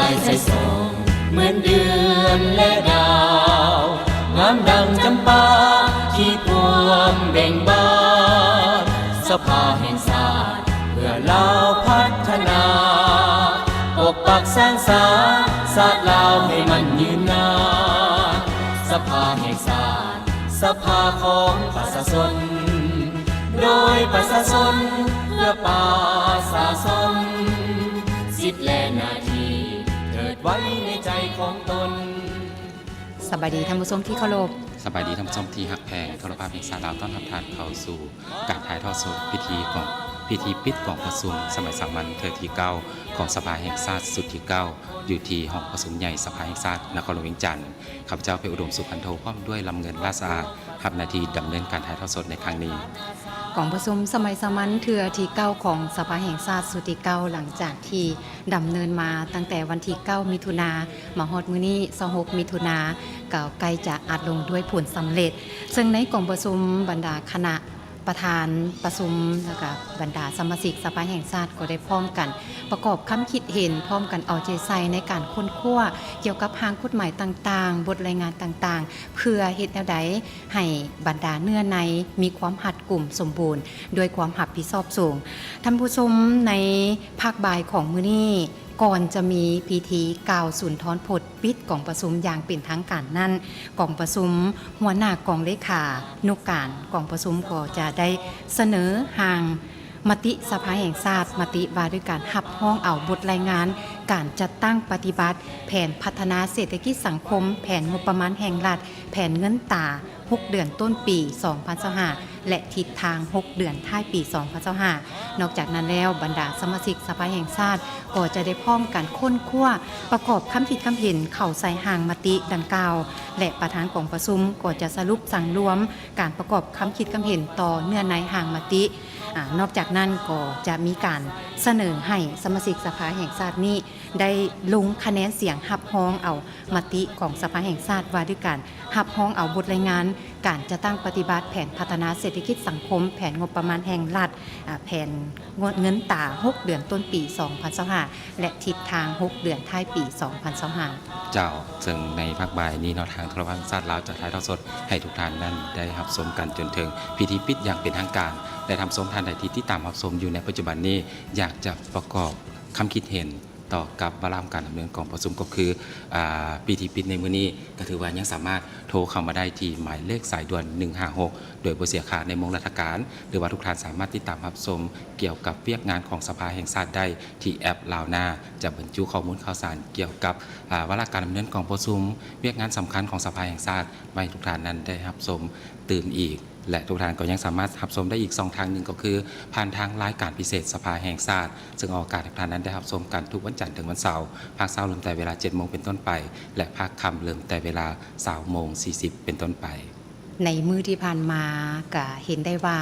ายใสส่องเหมือนเดือนและดาวงามดังจำปาที่พวงเบ่งบานสภาแห่งชาติเพื่อลาวพัฒนาปกปักสร้างสรรค์ศาสตร์ลาวให้มันยืนนานสภาแห่งชาติสภาของประชาชนโดยประชาชนเพื่อประชาชนสิทธิและหน้าที่เถิดไว้ในใจของตนสบายดีท่านผู้ชมที่เคารพสบายดีท่านผู้ชมที่ฮักแพงโทรภาพแห่งชาติลาวต้อนรับท่านเข้าสู่การถ่ายทอดสดพิธีปิดกองประชุมสมัยสามัญเทือที่9ของสภาแห่งชาติสุดที่9อยู่ที่ห้องประชุมใหญ่สภาแห่งชาตินครหลวงเวียงจันทร์ข้าพเจ้าเพชรอุดมสุขันโทพร้อมด้วยลำเงินราชอารับหน้าที่ดำเนินการถ่ายทอดสดในครั้งนี้กองประชุมสมัยสามัญเทือที่9ของสภาแห่งชาติสุดที่9หลังจากที่ดำเนินมาตั้งแต่วันที่9มิถุนายนมาฮอดมื้อนี้26มิถุนายนก็ใกล้จะอาจลงด้วยผลสำเร็จซึ่งในกองประชุมบรรดาคณะประธานประชุมแล้วก็บรรดาสมาชิกสภาแห่งชาติก็ได้พร้อมกันประกอบคำคิดเห็นพร้อมกันเอาใจใส่ในการค้นคว้าเกี่ยวกับทางกฎหมายต่างๆบทรายงานต่างๆเพื่อเฮ็ดแนวใดให้บรรดาเนื้อในมีความหัดกลุ่มสมบูรณ์ด้วยความรับผิดชอบสูงท่านผู้ชมในภาคบ่ายของมื้อนี้ก่อนจะมีพิธีกล่าวสุนทรพจน์ปิดกองประชุมอย่างเป็นทางการนั้นกองประชุมหัวหน้ากองเลขานุการกองประชุมก็จะได้เสนอหางมติสภาแห่งชาติมติว่าด้วยการหับห้องเอาบทรายงานการจัดตั้งปฏิบัติแผนพัฒนาเศรษฐกิจสังคมแผนงบประมาณแห่งรัฐแผนเงินตรา6 เดือนต้นปี2025และทิศทาง6 เดือนท้ายปี2025นอกจากนั้นแล้วบรรดาสมาชิกสภาแห่งชาติก็จะได้พร้อมกันค้นคว้าประกอบคำคิดคำเห็นเข้าใส่หางมติดังกล่าวและประธานกองประชุมก็จะสรุปสั่งรวมการประกอบคำคิดคำเห็นต่อเนื้อในหางมตินอกจากนั้นก็จะมีการเสนอให้สมาชิกสภาแห่งชาตินี้ได้ลงคะแนนเสียงหับฮ้องเอามติของสภาแห่งชาติว่าด้วยกันหับฮ้องเอาบทรายงานการจะตั้งปฏิบัติแผนพัฒนาเศรษฐกิจสังคมแผนงบประมาณแห่งรัฐแผนเงินตรา6 เดือนต้นปี2025และทิศทาง6 เดือนท้ายปี2025เจ้าซึ่งในภาคบ่ายนี้ทางโทรภาพแห่งชาติลาวจะถ่ายทอดสดให้ทุกท่านนั้นได้รับชมกันจนถึงพิธีปิดอย่างเป็นทางการได้ทำชมท่านใดที่ตามรับชมอยู่ในปัจจุบันนี้อยากจะประกอบคำคิดเห็นต่อกับวาระการดำเนินกองประชุมก็คือพิธีปิดในมื้อนี้ก็ถือว่ายังสามารถโทรเข้ามาได้ที่หมายเลขสายด่วน156โดยบ่เสียค่าในโมงราชการหรือว่าทุกท่านสามารถติดตามรับชมเกี่ยวกับเวียกงานของสภาแห่งชาติได้ที่แอปลาวนาจะบรรจุข้อมูลข่าวสารเกี่ยวกับวาระการดำเนินกองประชุมเวียกงานสำคัญของสภาแห่งชาติไว้ทุกท่านนั้นได้รับชมตื่นอีกและทุกท่านก็ยังสามารถรับชมได้อีก2 ทางหนึ่งก็คือผ่านทางรายการพิเศษสภาแห่งชาติซึ่งออกอากาศทุกท่านนั้นได้รับชมกันทุกวันจันทร์ถึงวันเสาร์ภาคเช้าเริ่มแต่เวลา 7 โมงเป็นต้นไปและภาคค่ำเริ่มแต่เวลา 20 โมง 40 เป็นต้นไปในมื้อที่ผ่านมาก็เห็นได้ว่า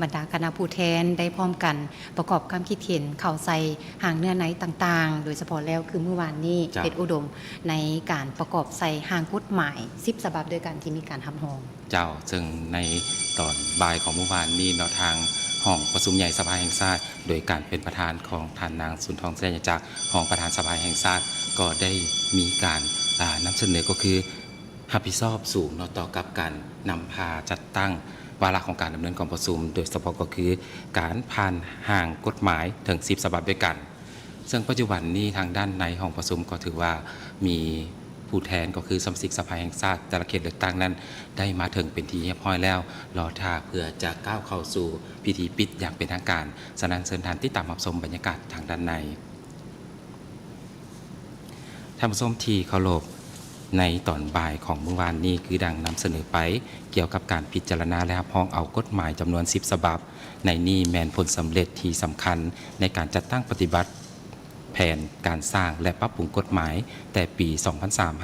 บรรดาคณะผู้แทนได้พร้อมกันประกอบความคิดเห็นเข้าใส่หางเนื้อในต่างๆโดยเฉพาะแล้วคือเมื่อวานนี้เพชรอุดมในการประกอบใส่หางกฎหมาย10 ฉบับด้วยกันที่มีการทำห้องเจ้าซึ่งในตอนบ่ายของเมื่อวานนี้ทางห้องประชุมใหญ่สภาแห่งชาติโดยการเป็นประธานของท่านนางสุนทรเสถียรจากห้องประธานสภาแห่งชาติก็ได้มีการนำเสนอก็คือรับผิดชอบสูงต่อกับการนำพาจัดตั้งวาระของการดำเนินกองประชุมโดยเฉพาะก็คือการผ่านห่างกฎหมายถึง10 ฉบับด้วยกันซึ่งปัจจุบันนี้ทางด้านในห้องประชุมก็ถือว่ามีผู้แทนก็คือสมาชิกสภาแห่งชาติแต่ละเขตเลือกตั้งนั้นได้มาถึงเป็นที่เรียบร้อยแล้วรอท่าเพื่อจะก้าวเข้าสู่พิธีปิดอย่างเป็นทางการฉะนั้นเชิญท่านที่ตามรับชมบรรยากาศทางด้านในท่านผู้ชมที่เคารพในตอนบ่ายของเมื่อวานนี้คือดังนำเสนอไปเกี่ยวกับการพิจารณาและรับรองเอากฎหมายจำนวน10 ฉบับในนี้แมนผลสำเร็จที่สำคัญในการจัดตั้งปฏิบัติแผนการสร้างและปรับปรุงกฎหมายแต่ปี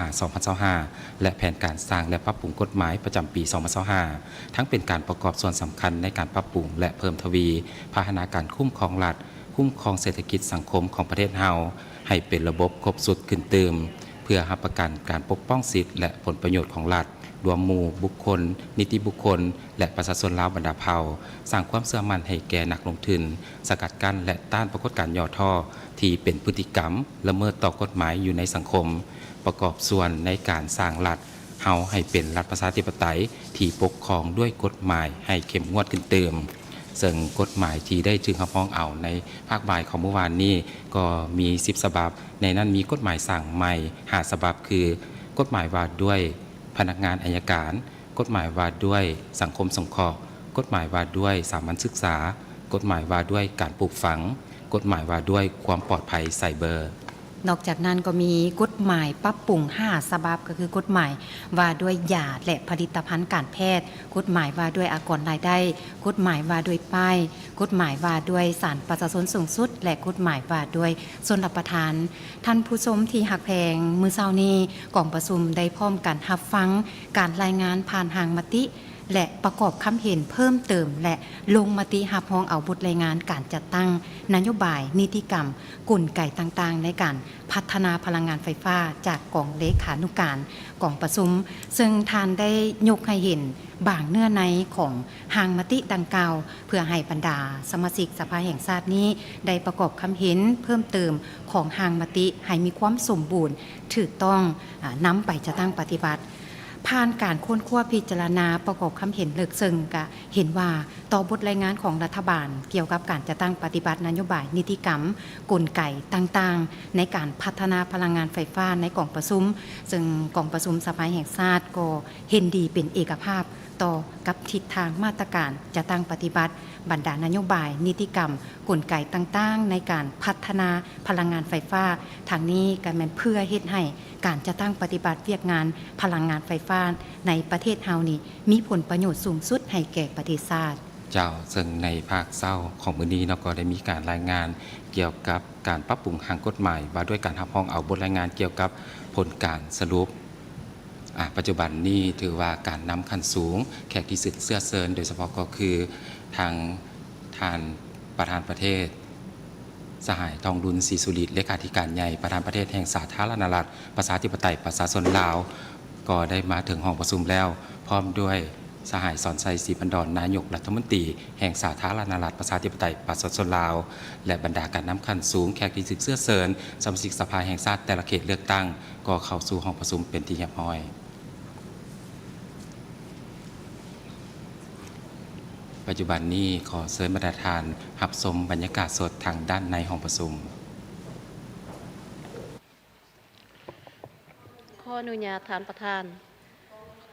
2023-2025และแผนการสร้างและปรับปรุงกฎหมายประจำปี2025ทั้งเป็นการประกอบส่วนสำคัญในการปรับปรุงและเพิ่มทวีพัฒนาการคุ้มครองรัฐคุ้มครองเศรษฐกิจสังคมของประเทศเฮาให้เป็นระบบครบสุดขึ้นเติมเพื่อ พื่อรับประกันการปกป้องสิทธิและผลประโยชน์ของรัฐรวมหมู่บุคคล นิติบุคคล และประชาชนลาวบรรดาเผ่าสร้างความเชื่อมั่นให้แก่นักลงทุนสกัดกั้นและต้านปรากฏการณ์ย่อท่อที่เป็นพฤติกรรมละเมิดต่อกฎหมายอยู่ในสังคมประกอบส่วนในการสร้างรัฐเฮาให้เป็นรัฐประชาธิปไตยที่ปกครองด้วยกฎหมายให้เข้มงวดขึ้นเติมซึ่งกฎหมายที่ได้จึงคำพ้องเอาในภาคบ่ายของเมื่อวานนี้ก็มี10ฉบับในนั้นมีกฎหมายสั่งใหม่5ฉบับคือกฎหมายว่าด้วยพนักงานอัยการ กฎหมายว่าด้วยสังคมสงเคราะห์กฎหมายว่าด้วยสามัญศึกษากฎหมายว่าด้วยการปลูกฝังกฎหมายว่าด้วยความปลอดภัยไซเบอร์นอกจากนั้นก็มีกฎหมายปรับปรุง5ฉบับก็คือกฎหมายว่าด้วยยาและผลิตภัณฑ์การแพทย์กฎหมายว่าด้วยอากรรายได้กฎหมายว่าด้วยป้ายกฎหมายว่าด้วยศาลประชาชนสูงสุดและกฎหมายว่าด้วยชนรับประทานท่านผู้ชมที่หักแพงมื้อเช้านี้กองประชุมได้พร้อมกันรับฟังการรายงานผ่านทางมติและประกอบคำเห็นเพิ่มเติมและลงมติรับรองเอาบทรายงานการจัดตั้งนโยบายนิติกรรมกลไกต่างๆในการพัฒนาพลังงานไฟฟ้าจากกองเลขานุการกองประชุมซึ่งท่านได้ยกให้เห็นบางเนื้อในของหางมติดังกล่าวเพื่อให้บรรดาสมาชิกสภาแห่งชาตินี้ได้ประกอบคำเห็นเพิ่มเติมของหางมติให้มีความสมบูรณ์ถูกต้องนำไปจะตั้งปฏิบัติผ่านการค้นคว้าพิจารณาประกอบคำเห็นลึกซึ้งก็เห็นว่าต่อบทรายงานของรัฐบาลเกี่ยวกับการจะตั้งปฏิบัตินโยบายนิติกรรมกลไกต่างๆในการพัฒนาพลังงานไฟฟ้าในกองประชุมซึ่งกองประชุมสภาแห่งชาติก็เห็นดีเป็นเอกภาพต่อกับทิศทางมาตรการจะตั้งปฏิบัติบรรดานโยบายนิติกรรมกลไกต่างๆในการพัฒนาพลังงานไฟฟ้าทางนี้ก็แม่นเพื่อเฮ็ดให้การจะตั้งปฏิบัติเวียกงานพลังงานไฟฟ้าในประเทศเฮานี้มีผลประโยชน์สูงสุดให้แก่ประเทศชาติเจ้าซึ่งในภาคเศร้าของมื้อนี้เราก็ได้มีการรายงานเกี่ยวกับการปรับปรุงทางกฎหมายว่าด้วยการรับรองเอาบทรายงานเกี่ยวกับผลการสรุปปัจจุบันนี้ถือว่าการนำขั้นสูงแขกที่สึกเสื้อเซินโดยเฉพาะก็คือทางท่านประธานประเทศสหายทองดุลศรีสุริตเลขาธิการใหญ่ประธานประเทศแห่งสาธารณรัฐประชาธิปไตยประชาชนลาวก็ได้มาถึงห้องประชุมแล้วพร้อมด้วยสหายสอนชัยศรีพันดรนายกรัฐมนตรีแห่งสาธารณรัฐประชาธิปไตยประชาชนลาวและบรรดาการนำขั้นสูงแขกที่สึกเสื้อเซินสมาชิกสภาแห่งชาติแต่ละเขตเลือกตั้งก็เข้าสู่ห้องประชุมเป็นที่เรียบร้อยปัจจุบันนี้ขอเชิญบรรดาท่านรับชมบรรยากาศสดทางด้านในห้องประชุมขออนุญาตท่านประธาน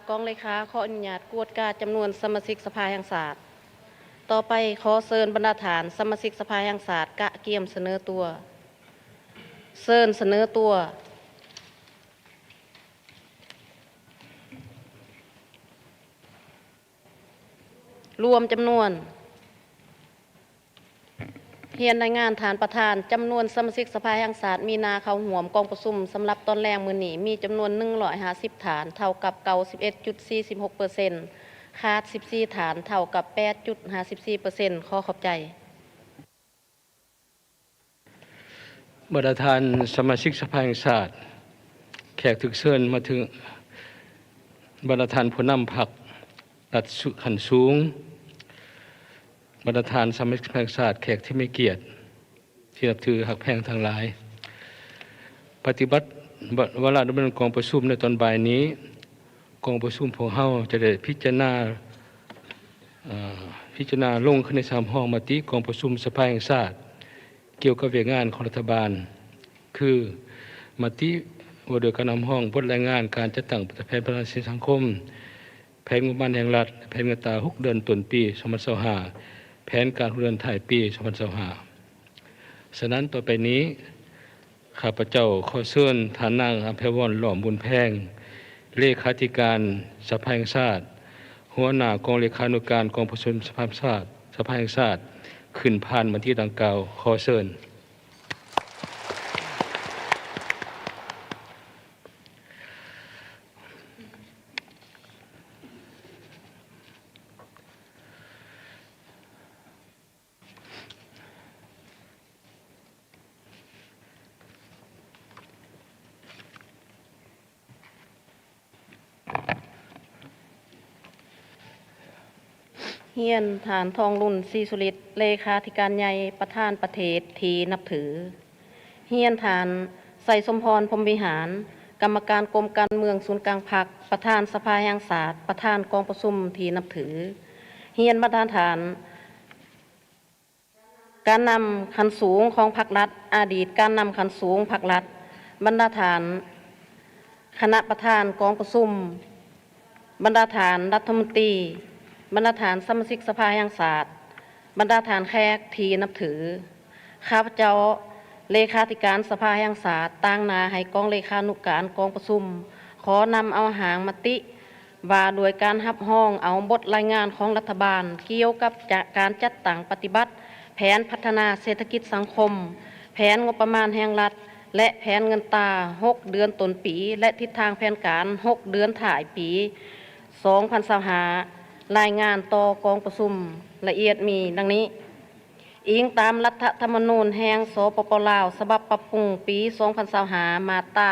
กองเลขาขออนุญาตกวดกาจำนวนสมาชิกสภาแห่งชาติต่อไปขอเชิญบรรดาฐานสมาชิกสภาแห่งชาติกะเกียมเสนอตัวเชิญเสนอตัวรวมจำนวนเฮียนรายงานฐานประธานจำนวนสมาชิกสภาแห่งชาติมีนาเข้าห่วมกองประชุมสำหรับตอนแรกมื้อนี้มีจำนวน150ฐานเท่ากับ 91.46% ขาด14ฐานเท่ากับ 8.54% ขอขอบใจบรรดาท่านสมาชิกสภาแห่งชาติแขกถึกเชิญมาถึงบรรดาท่านผู้นำพรรคระดับขั้นสูงบรรดาท่านสมาชิกสภาแห่งชาติแขกที่ไม่เกียรติที่นับถือหักแพงทั้งหลายปฏิบัติเวลาดำเนินกองประชุมในตอนบ่ายนี้กองประชุมของเฮาจะได้พิจารณาลงขึ้นใน3ห้องมติกองประชุมสภาแห่งชาติเกี่ยวกับเวียกงานของรัฐบาลคือมติว่าโดยการนำห้องบทรายงานการจัดตั้งแผนพัฒนาสังคมแผนงบประมาณแห่งรัฐแผนเงินตรา6 เดือนต้นปี2025แผนการเดือนท้ายปี2025ฉะนั้นต่อไปนี้ข้าพเจ้าขอเชิญท่านนางอภัยวรณ์หล่อมบุญแพงเลขาธิการสภาแห่งชาติหัวหน้ากองเลขานุการกองประชุมสภาแห่งชาติขึ้นผ่านมาที่ดังกล่าวขอเชิญ เฮียนฐานทองรุ่นศรีสุริตเลขาธิการใหญ่ประธานประเทศที่นับถือเฮียนฐานใส่สมพรพรหมวิหารกรรมการกรมการเมืองศูนย์กลางพรรคประธานสภาแห่งศาสตร์ประธานกองประชุมที่นับถือเฮียนบรรฐานการนำขันสูงของพรรครัฐอดีตการนำขันสูงพรรครัฐบรรดาฐานคณะประธานกองประชุมบรรดาฐานรัฐมนตรีบรรดาฐานสมาชิกสภาแห่งศาสตร์บรรดาฐานแขกที่นับถือข้าพเจ้าเลขาธิการสภาแห่งศาสตร์ตั้งนาให้กองเลขานุการกองประชุมขอนำเอาหางมติว่าโดยการรับห้องเอาบทรายงานของรัฐบาลเกี่ยวกับการจัดตั้งปฏิบัติแผนพัฒนาเศรษฐกิจสังคมแผนงบประมาณแห่งรัฐและแผนเงินตรา6 เดือนต้นปีและทิศทางแผนการ6 เดือนถ่ายปี2025รายงานต่อกองประชุมละเอียดมีดังนี้อิงตามรัฐธรรมนูญแห่งสปป.ลาวฉบับปรับปรุงปี2025มาตรา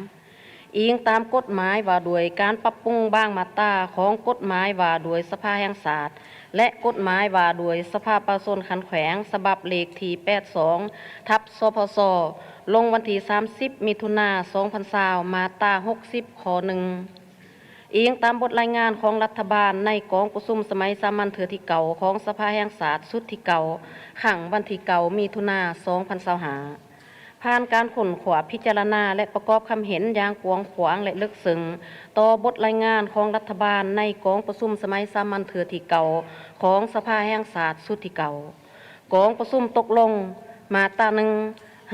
53อิงตามกฎหมายว่าด้วยการปรับปรุงบางมาตราของกฎหมายว่าด้วยสภาแห่งศาสตร์และกฎหมายว่าด้วยสภาประชาชนขันแขวงฉบับเลขที่82/สพสลงวันที่30 มิถุนายน2020มาตรา60ข้อ 1อิงตามบทรายงานของรัฐบาลในกองประชุมสมัยสามัญเถื่อที่เก่าของสภาแห่งศาสตร์สุดที่เก่าขังวันที่9 มิถุนายน2025ผ่านการขนขวาพิจารณาและประกอบคำเห็นอย่างกว้างขวางและลึกซึ้งต่อบทรายงานของรัฐบาลในกองประชุมสมัยสามัญเถื่อที่เก่าของสภาแห่งศาสตร์สุดที่เก่ากองประชุมตกลงมาตรา 1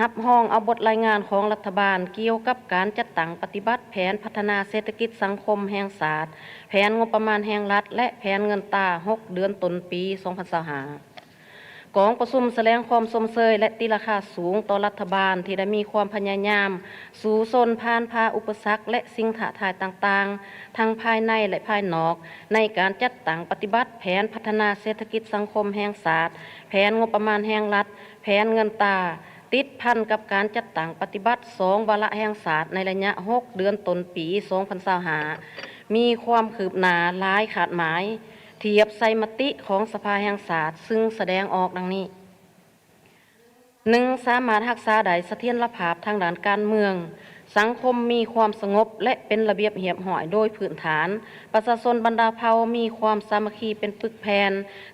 รับห้องเอาบทรายงานของรัฐบาลเกี่ยวกับการจัดตั้งปฏิบัติแผนพัฒนาเศรษฐกิจสังคมแห่งศาสตร์แผนงบประมาณแห่งรัฐและแผนเงินตรา6 เดือนต้นปี2025กองประชุมแสดงความสมเชยและตีราคาสูงต่อรัฐบาลที่ได้มีความพยายามสู้ซนผ่านพาอุปสรรคและสิ่งท้าทายต่างๆทั้งภายในและภายนอกในการจัดตั้งปฏิบัติแผนพัฒนาเศรษฐกิจสังคมแห่งศาสตร์แผนงบประมาณแห่งรัฐแผนเงินตราติดพันกับการจัดตั้งปฏิบัติ2 วาระแห่งศาสตร์ในระยะ6 เดือนต้นปี2025มีความคืบหน้าหลายขาดหมายเทียบใส่มติของสภาแห่งศาสตร์ซึ่งแสดงออกดังนี้ 1. สามารถรักษาได้เสถียรภาพทางด้านการเมืองสังคมมีความสงบและเป็นระเบียบเรียบร้อยโดยพื้นฐานประชาชนบรรดาเผ่ามีความสามัคคีเป็นปึกแผ่น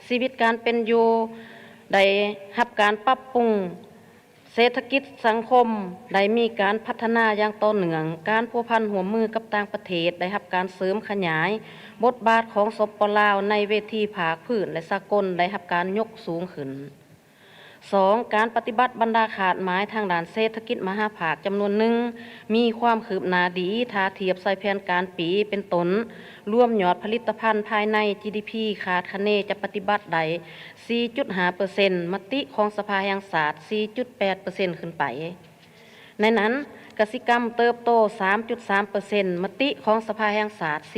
ชีวิตการเป็นอยู่ได้รับการปรับปรุงเศรษฐกิจสังคมได้มีการพัฒนาอย่างต่อเนื่องการพัวพันหัวมือกับต่างประเทศได้รับการเสริมขยายบทบาทของสปป.ลาวในเวทีภาคพื้นและสากลได้รับการยกสูงขึ้น 2. การปฏิบัติบรรดาขาดหมายทางด้านเศรษฐกิจมหาภาคจำนวนหนึ่งมีความคืบหน้าดีถ้าเทียบใส่แผนการปีเป็นต้นรวมยอดผลิตภัณฑ์ภายใน GDP ขาดคะเนจะปฏิบัติได้ 4.5% มติของสภาแห่งศาสตร์ 4.8% ขึ้นไปในนั้นกสิกรรมเติบโต 3.3% มติของสภาแห่งศาสตร์ 4.3%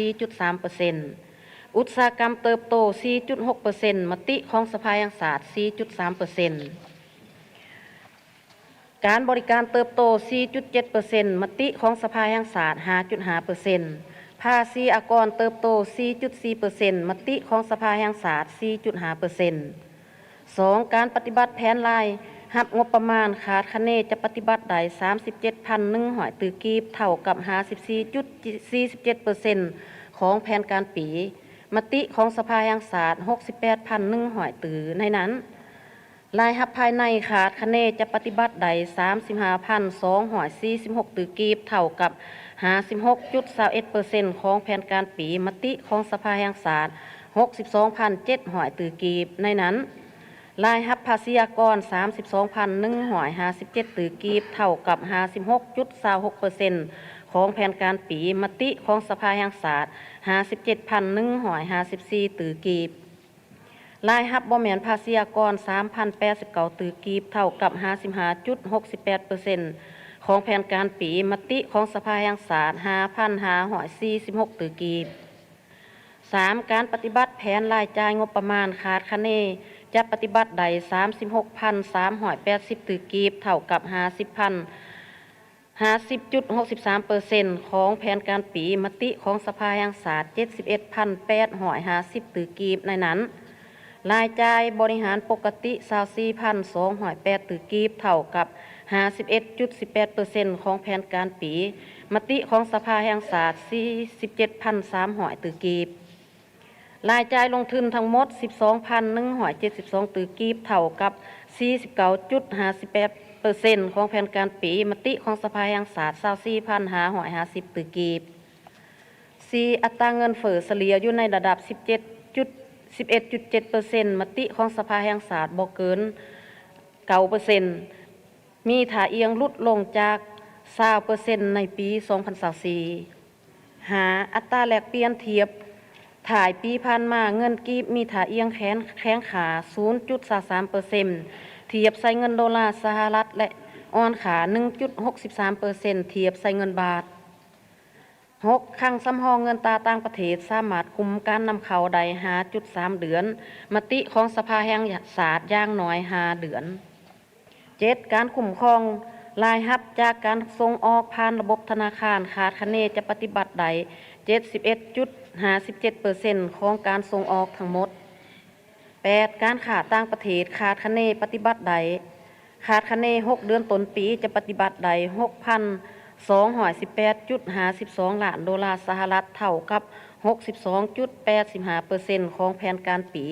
อุตสาหกรรมเติบโต 4.6% มติของสภาแห่งศาสตร์ 4.3%การบริการเติบโต 4.7% มติของสภาแห่งศาสตร์ 5.5%ภาษีอากรเติบโต 4.4% มติของสภาแห่งศาสตร์ 4.5% 2. การปฏิบัติแผนรายรับงบประมาณขาดคะเนจะปฏิบัติได้ 37,100 ตื้อกีบเท่ากับ 54.47% ของแผนการปีมติของสภาแห่งศาสตร์ 68,100 ตื้อในนั้นรายรับภายในขาดคะเนจะปฏิบัติได้ 35,246 ตื้อกีบเท่ากับ 56.21% ของแผนการปีมติของสภาแห่งศาสตร์ 62,700 ตื้อกีบในนั้นรายรับภาษีอากร 32,157 ตื้อกีบเท่ากับ 56.26% ของแผนการปีมติของสภาแห่งศาสตร์ 57,154 ตื้อกีบรายรับบ่แม่นภาษีอากร 3,089 ตื้อกีบเท่ากับ 55.68% ของแผนการปีมติของสภาแห่งศาสตร์ 5,546 ตื้อกีบ 3. การปฏิบัติแผนรายจ่ายงบประมาณขาดคะเนจะปฏิบัติได้ 36,380 ตื้อกีบเท่ากับ 50.63% ของแผนการปีมติของสภาแห่งชาติ 71,850 ตือกีบในนั้นรายจ่ายบริหารปกติ 24,208 ตือกีบเท่ากับ 51.18% ของแผนการปีมติของสภาแห่งชาติ 47,300 ตือกีบรายจ่ายลงทุนทั้งหมด 12,172 ตือกีบเท่ากับ 49.58% ของแผนการปีมติของสภาแห่งชาติ 24,550 ตือกีบ 4. อัตราเงินเฟ้อเฉลี่ยอยู่ในระดับ 11.7% มติของสภาแห่งชาติบ่เกิน 9% มีท่าเอียงลดลงจาก 20% ในปี 2024 5. อัตราแลกเปลี่ยนเทียบถ่ายปีผ่านมาเงินกีบมีท่าเอียงแข็งขา 0.33% เทียบใส่เงินดอลลาร์สหรัฐและอ่อนขา 1.63% เทียบใส่เงินบาท 6. คลังสำรองเงินตราต่างประเทศสามารถคุมการนำเข้าได้ 5.3 เดือนมติของสภาแห่งชาติอย่างน้อย 5 เดือน 7. การคุ้มครองรายรับจากการส่งออกผ่านระบบธนาคารคาดคะเนจะปฏิบัติได้ 71.57% ของการส่งออกทั้งหมด 8. การค้าต่างประเทศคาดคะเนปฏิบัติได้คาดคะเน6 เดือนต้นปีจะปฏิบัติได้ 6,218.52 ล้านดอลลาร์สหรัฐเท่ากับ 62.85% ของแผนการปี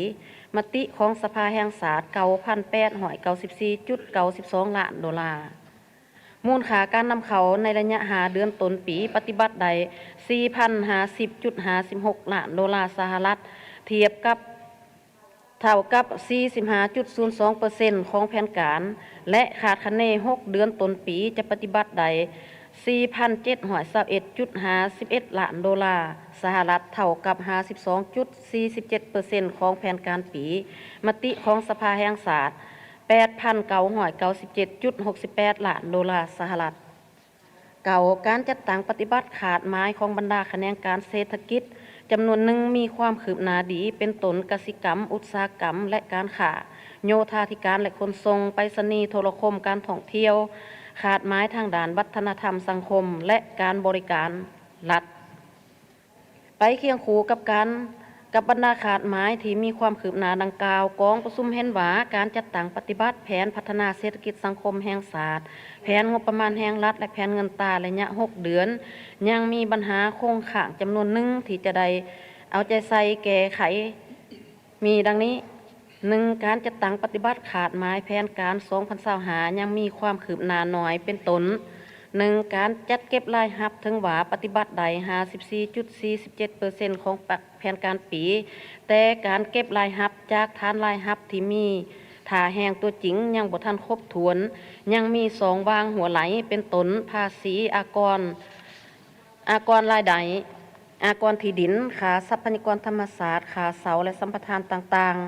มติของสภาแห่งชาติ 9,894.92 ล้านดอลลาร์มูลค่าการนำเข้าในระยะ5 เดือนต้นปีปฏิบัติได้ 4,050.56 ล้านดอลลาร์สหรัฐเทียบกับเท่ากับ 45.02% ของแผนการและคาดคะเน6 เดือนต้นปีจะปฏิบัติได้ 4,721.51 ล้านดอลลาร์สหรัฐเท่ากับ 52.47% ของแผนการปีมติของสภาแห่งชาติ 8,997.68 ล้านดอลลาร์สหรัฐการจัดตั้งปฏิบัติขาดหมายของบรรดาแขนงการเศรษฐกิจจำนวนหนึ่งมีความคืบหน้าดีเป็นต้นกสิกรรมอุตสาหกรรมและการค้าโยธาธิการและขนส่งไปรษณีย์โทรคมการท่องเที่ยวขาดหมายทางด้านวัฒนธรรมสังคมและการบริการรัฐไปเคียงคู่กับบรรดาขาดหมายที่มีความคืบหน้าดังกล่าวกองประชุมเห็นว่าการจัดตั้งปฏิบัติแผนพัฒนาเศรษฐกิจสังคมแห่งชาติแผนงบประมาณแห่งรัฐและแผนเงินตราระยะ6 เดือนยังมีปัญหาคงค้างจำนวนหนึ่งที่จะได้เอาใจใส่แก้ไขมีดังนี้ 1. การจัดตั้งปฏิบัติขาดหมายแผนการ 2025 ยังมีความคืบหน้าน้อยเป็นต้น 1. การจัดเก็บรายรับถึงว่าปฏิบัติได้ 54.47% ของแผนการปีแต่การเก็บรายรับจากฐานรายรับที่มีท่าแห่งตัวจริงยังบ่ทันครบถ้วนยังมี2 วางหัวไหลเป็นต้นภาษีอากรรายได้อากรที่ดินค่าทรัพยากรธรรมชาติค่าเสาและสัมปทานต่างๆ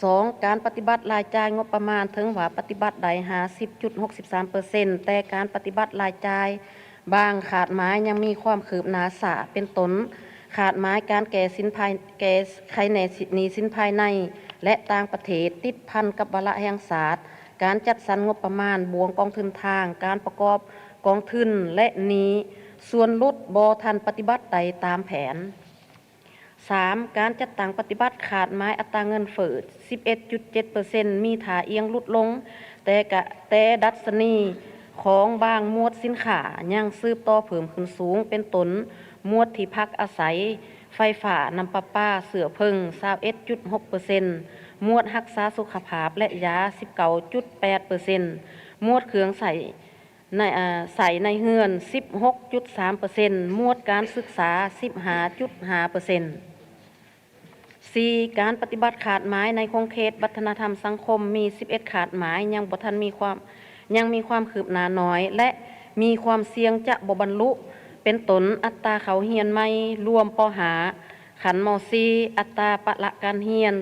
2. การปฏิบัติรายจ่ายงบประมาณถึงว่าปฏิบัติได้ 50.63% แต่การปฏิบัติรายจ่ายบางขาดหมายยังมีความคืบหน้าช้าเป็นต้นขาดหมายการแก้ไขหนี้สินภายในและต่างประเทศติดพันกับวาระแห่งชาติการจัดสรรงบประมาณบวงกองทุนทางการประกอบกองทุนและหนี้ส่วนลดบ่ทันปฏิบัติใดตามแผน 3. การจัดตั้งปฏิบัติขาดหมายอัตราเงินเฟ้อ 11.7% มีท่าเอียงลดลงแต่ดัชนีของบางหมวดสินค้ายังสืบต่อเพิ่มขึ้นสูงเป็นต้นหมวดที่พักอาศัยไฟฟ้าน้ำประปาเสื้อผึ้ง 21.6% หมวดรักษาสุขภาพและยา 19.8% หมวดเครื่องใส่ในเฮือน 16.3% หมวดการศึกษา 15.5% 4. การปฏิบัติขาดหมายในคงเขตวัฒนธรรมสังคมมี 11 ขาดหมายยังมีความคืบหน้าน้อยและมีความเสี่ยงจะบ่บรรลุเป็นต้นอัตราเขาเฮียนไม่รวมป.หาขันม.4 อัตราปะละการเฮียน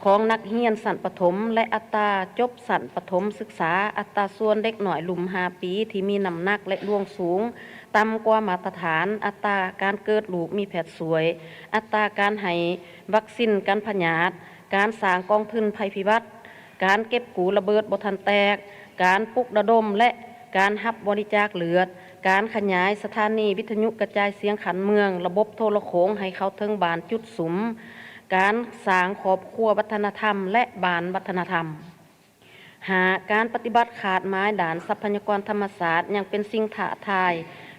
ของนักเรียนชั้นประถมและอัตราจบชั้นประถมศึกษาอัตราส่วนเด็กหน่อยหลุม5 ปีที่มีน้ำหนักและร่วงสูงต่ำกว่ามาตรฐานอัตราการเกิดลูกมีแผดสวยอัตราการให้วัคซีนกันพยาธิการสร้างกองทุนภัยพิบัติการเก็บกู้ระเบิดบ่ทันแตกการปลุกระดมและ การรับบริจาคเลือดการขยายสถานีวิทยุกระจายเสียงขันเมืองระบบโทรโขงให้เข้าถึงบ้านจุดสุมการสร้างครอบครัววัฒนธรรมและบ้านวัฒนธรรมหาการปฏิบัติขาดไม้ด่านทรัพยากรธรรมศาสตร์ยังเป็นสิ่งท้าทาย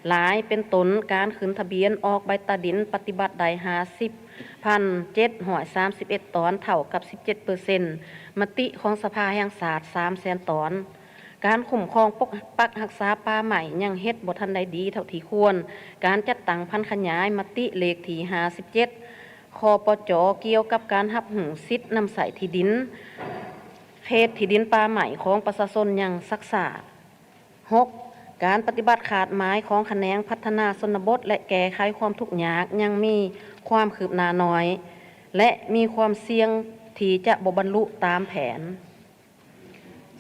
หลายเป็นตนการขึ้นทะเบียนออกใบตาดินปฏิบัติได้50,731 ตอนเท่ากับ 17% มติของสภาแห่งศาสตร์ 300,000 ตอนการคุ้มครองปกปักรักษาป่าใหม่ยังเฮ็ดบ่ทันได้ดีเท่าที่ควรการจัดตั้งพันธุ์ขยายมติเลขที่57คปจเกี่ยวกับการรับหูสิทธิ์นำใส่ที่ดินเขตที่ดินป่าใหม่ของประชาชนยังศึกษา 6. การปฏิบัติขาดหมายของแขนงพัฒนาชนบทและแก้ไขความทุกข์ยากยังมีความคืบหน้าน้อย และมีความเสี่ยงที่จะบ่บรรลุตามแผน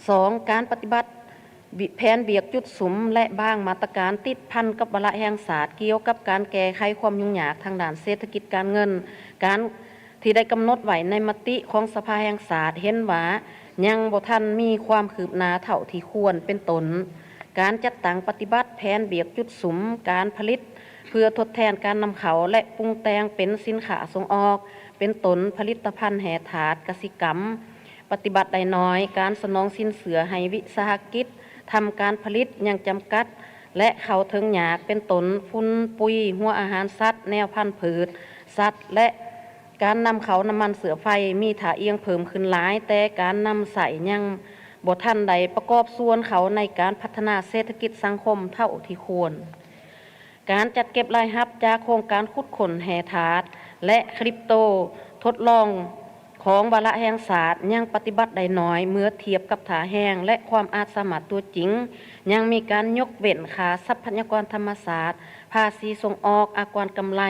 2. การปฏิบัติแผนเบียกจุดสุมและบ้างมาตรการติดพันกับวาระแห่งศาสตร์เกี่ยวกับการแก้ไขความยุ่งยากทางด้านเศรษฐกิจการเงินการที่ได้กำหนดไว้ในมติของสภาแห่งศาสตร์เห็นว่ายังบ่ทันมีความคืบหน้าเท่าที่ควรเป็นต้นการจัดตั้งปฏิบัติแผนเบียกจุดสุมการผลิตเพื่อทดแทนการนำเข้าและปรุงแต่งเป็นสินค้าส่งออกเป็นต้นผลิตภัณฑ์แห่ถาดกสิกรรมปฏิบัติได้น้อยการสนองสินเสือให้วิสาหกิจทำการผลิตอย่างจำกัดและเข้าถึงยากเป็นต้นฝุ่นปุ๋ยหัวอาหารสัตว์แนวพันธุ์พืชสัตว์และการนำเข้าน้ำมันเสือไฟมีท่าเอียงเพิ่มขึ้นหลายแต่การนำใส่ยังบ่ทันใดประกอบส่วนเขาในการพัฒนาเศรษฐกิจสังคมเท่าที่ควรการจัดเก็บรายรับจากโครงการขุดขนแห่ถาดและคริปโตทดลองของวาระแห่งศาสตร์ยังปฏิบัติได้น้อยเมื่อเทียบกับถาแห้งและความอาจสามารถตัวจริงยังมีการยกเว้นค่าทรัพยากรธรรมศาสตร์ภาษีส่งออกอากรกำไร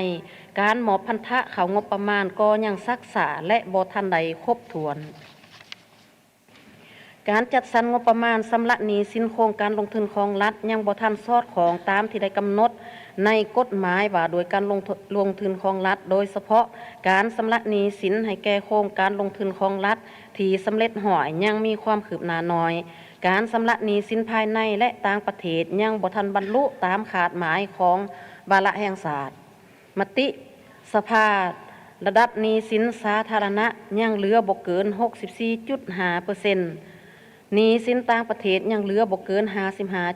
การหมอบพันธะเขางบประมาณก็ยังศึกษาและบ่ทันใดครบถ้วนการจัดสรรงบประมาณสำหรับหนี้สินโครงการลงทุนของรัฐยังบ่ทันสอดคล้องตามที่ได้กำหนดในกฎหมายว่าโดยการลงทุนของรัฐโดยเฉพาะการชำระหนี้สินให้แก่โครงการลงทุนของรัฐที่สำเร็จหอยยังมีความคืบหน้าน้อยการชำระหนี้สินภายในและต่างประเทศยังบ่ทันบรรลุตามขาดหมายของวาระแห่งศาสตร์มติสภาระดับหนี้สินสาธารณะยังเหลือบ่เกิน 64.5%หนี้สินต่างประเทศยังเหลือบ่เกิน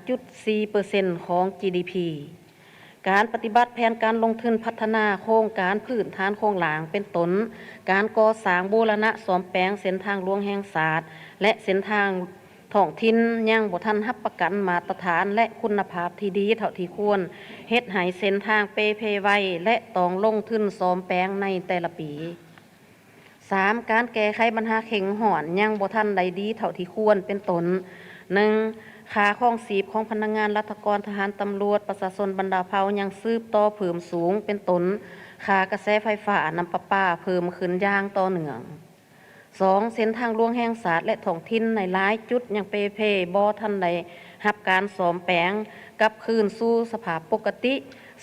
55.4% ของ GDP การปฏิบัติแผนการลงทุนพัฒนาโครงการพื้นฐานโครงหลังเป็นต้นการก่อสร้างบูรณะซ่อมแปลงเส้นทางหลวงแห่งศาสตร์และเส้นทางท้องถิ่นยังบ่ทันรับประกันมาตรฐานและคุณภาพที่ดีเท่าที่ควรเฮ็ดให้เส้นทางเปเพไวและต้องลงทุนซ่อมแปลงในแต่ละปี 3. การแก้ไขปัญหาเข่งหอนยังบ่ทันใดดีเท่าที่ควรเป็นต้น 1. ค่าครองชีพของพนักงานรัฐกรทหารตำรวจประชาชนบรรดาเผ่ายังสืบต่อเพิ่มสูงเป็นต้นค่ากระแสไฟฟ้าน้ำประปาเพิ่มขึ้นอย่างต่อเนื่อง 2. เส้นทางหลวงแห่งศาสตร์และท้องถิ่นในหลายจุดยังเปเพบ่ทันใดรับการซ่อมแปลงกลับคืนสู่สภาพปกติ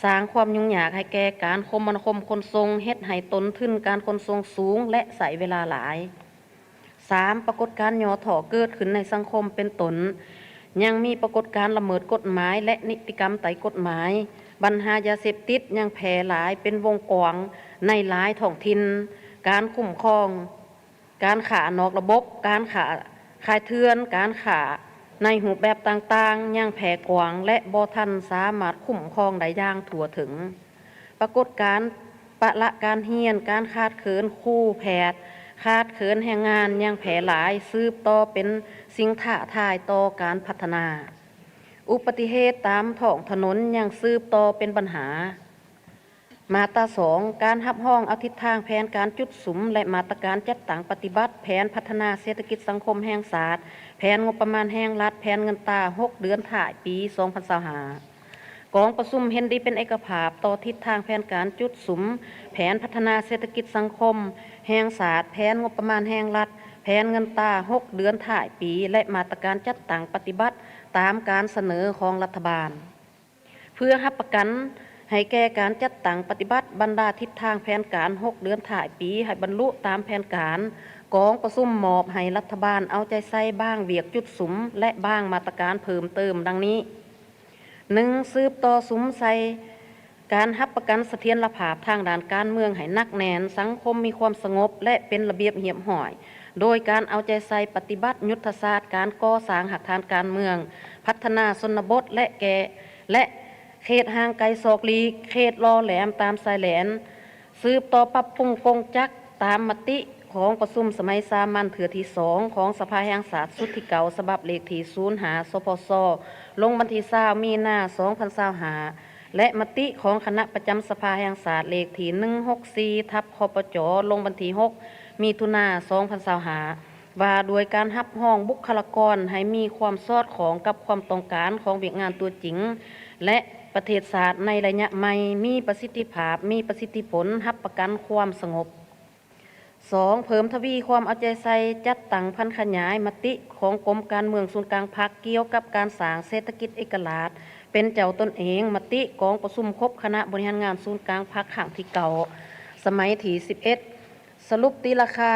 สร้างความยุ่งยากให้แก่การคมนาคมขนส่งเฮ็ดให้ต้นทุนการขนส่งสูงและใช้เวลาหลาย 3. ปรากฏการณ์ย่อถ่อเกิดขึ้นในสังคมเป็นต้นยังมีปรากฏการณ์ละเมิดกฎหมายและนิติกรรมไต่กฎหมายปัญหายาเสพติดยังแพร่หลายเป็นวงกว้างในหลายท้องถิ่นการคุ้มครองการขานอกระบบการขายเถื่อนการขาในรูปแบบต่างๆยังแพร่กว้างและบ่ทันสามารถคุ้มครองได้อย่างทั่วถึงปรากฏการณ์ปะละการเฮียนการขาดเขินครูแพทย์ขาดเขินแรงงานยังแพร่หลายสืบต่อเป็นสิ่งท้าทายต่อการพัฒนาอุบัติเหตุตามท้องถนนยังสืบต่อเป็นปัญหามาตรา 2 การรับห้องเอาทิศทางแผนการจุดสุมและมาตรการจัดตั้งปฏิบัติแผนพัฒนาเศรษฐกิจสังคมแห่งศาสตร์แผนงบประมาณแห่งรัฐแผนเงินตรา6 เดือนถ่ายปี 2025 กองประชุมเห็นดีเป็นเอกภาพต่อทิศทางแผนการจุดสุมแผนพัฒนาเศรษฐกิจสังคมแห่งศาสตร์แผนงบประมาณแห่งรัฐแผนเงินตรา6 เดือนถ่ายปีและมาตรการจัดตั้งปฏิบัติตามการเสนอของรัฐบาลเพื่อรับประกันให้แก่การจัดตั้งปฏิบัติบรรดาทิศทางแผนการ6 เดือนถ่ายปีให้บรรลุตามแผนการ กองประชุมมอบให้รัฐบาลเอาใจใส่บ้างเวียกจุดสุมและบ้างมาตรการเพิ่มเติมดังนี้ 1. สืบต่อสุมใส่การรับประกันเสถียรภาพทางด้านการเมืองให้นักแน่นสังคมมีความสงบและเป็นระเบียบเหียบห่อยโดยการเอาใจใส่ปฏิบัติยุทธศาสตร์การก่อสร้างหลักฐานการเมืองพัฒนาชนบทและเขตห่างไกลศอกลีกเขตรอแหลมตามสายแหลนสืบต่อปรับปรุงกงจักตามมติของประชุมสมัยสามัญเถื่อที่2ของสภาแห่งชาติสุดที่เก่าฉบับเลขที่05 สพสลงวันที่20 มีนาคม 2025และมติของคณะประจำสภาแห่งชาติเลขที่164 ทับคปจลงวันที่6 มีนาคม 2025ว่าโดยการรับห้องบุคลากรให้มีความสอดคล้องกับความต้องการของเวียกงานตัวจริงและประเทศชาติในระยะใหม่มีประสิทธิภาพมีประสิทธิผลรับประกันความสงบ 2. เพิ่มทวีความเอาใจใส่จัดตั้งพันขยายมติของกรมการเมืองศูนย์กลางพรรคเกี่ยวกับการสร้างเศรษฐกิจเอกราชเป็นเจ้าตนเองมติกองประชุมครบคณะบริหารงานศูนย์กลางพรรคครั้งที่เก่าสมัยที่11 สรุปตีราคา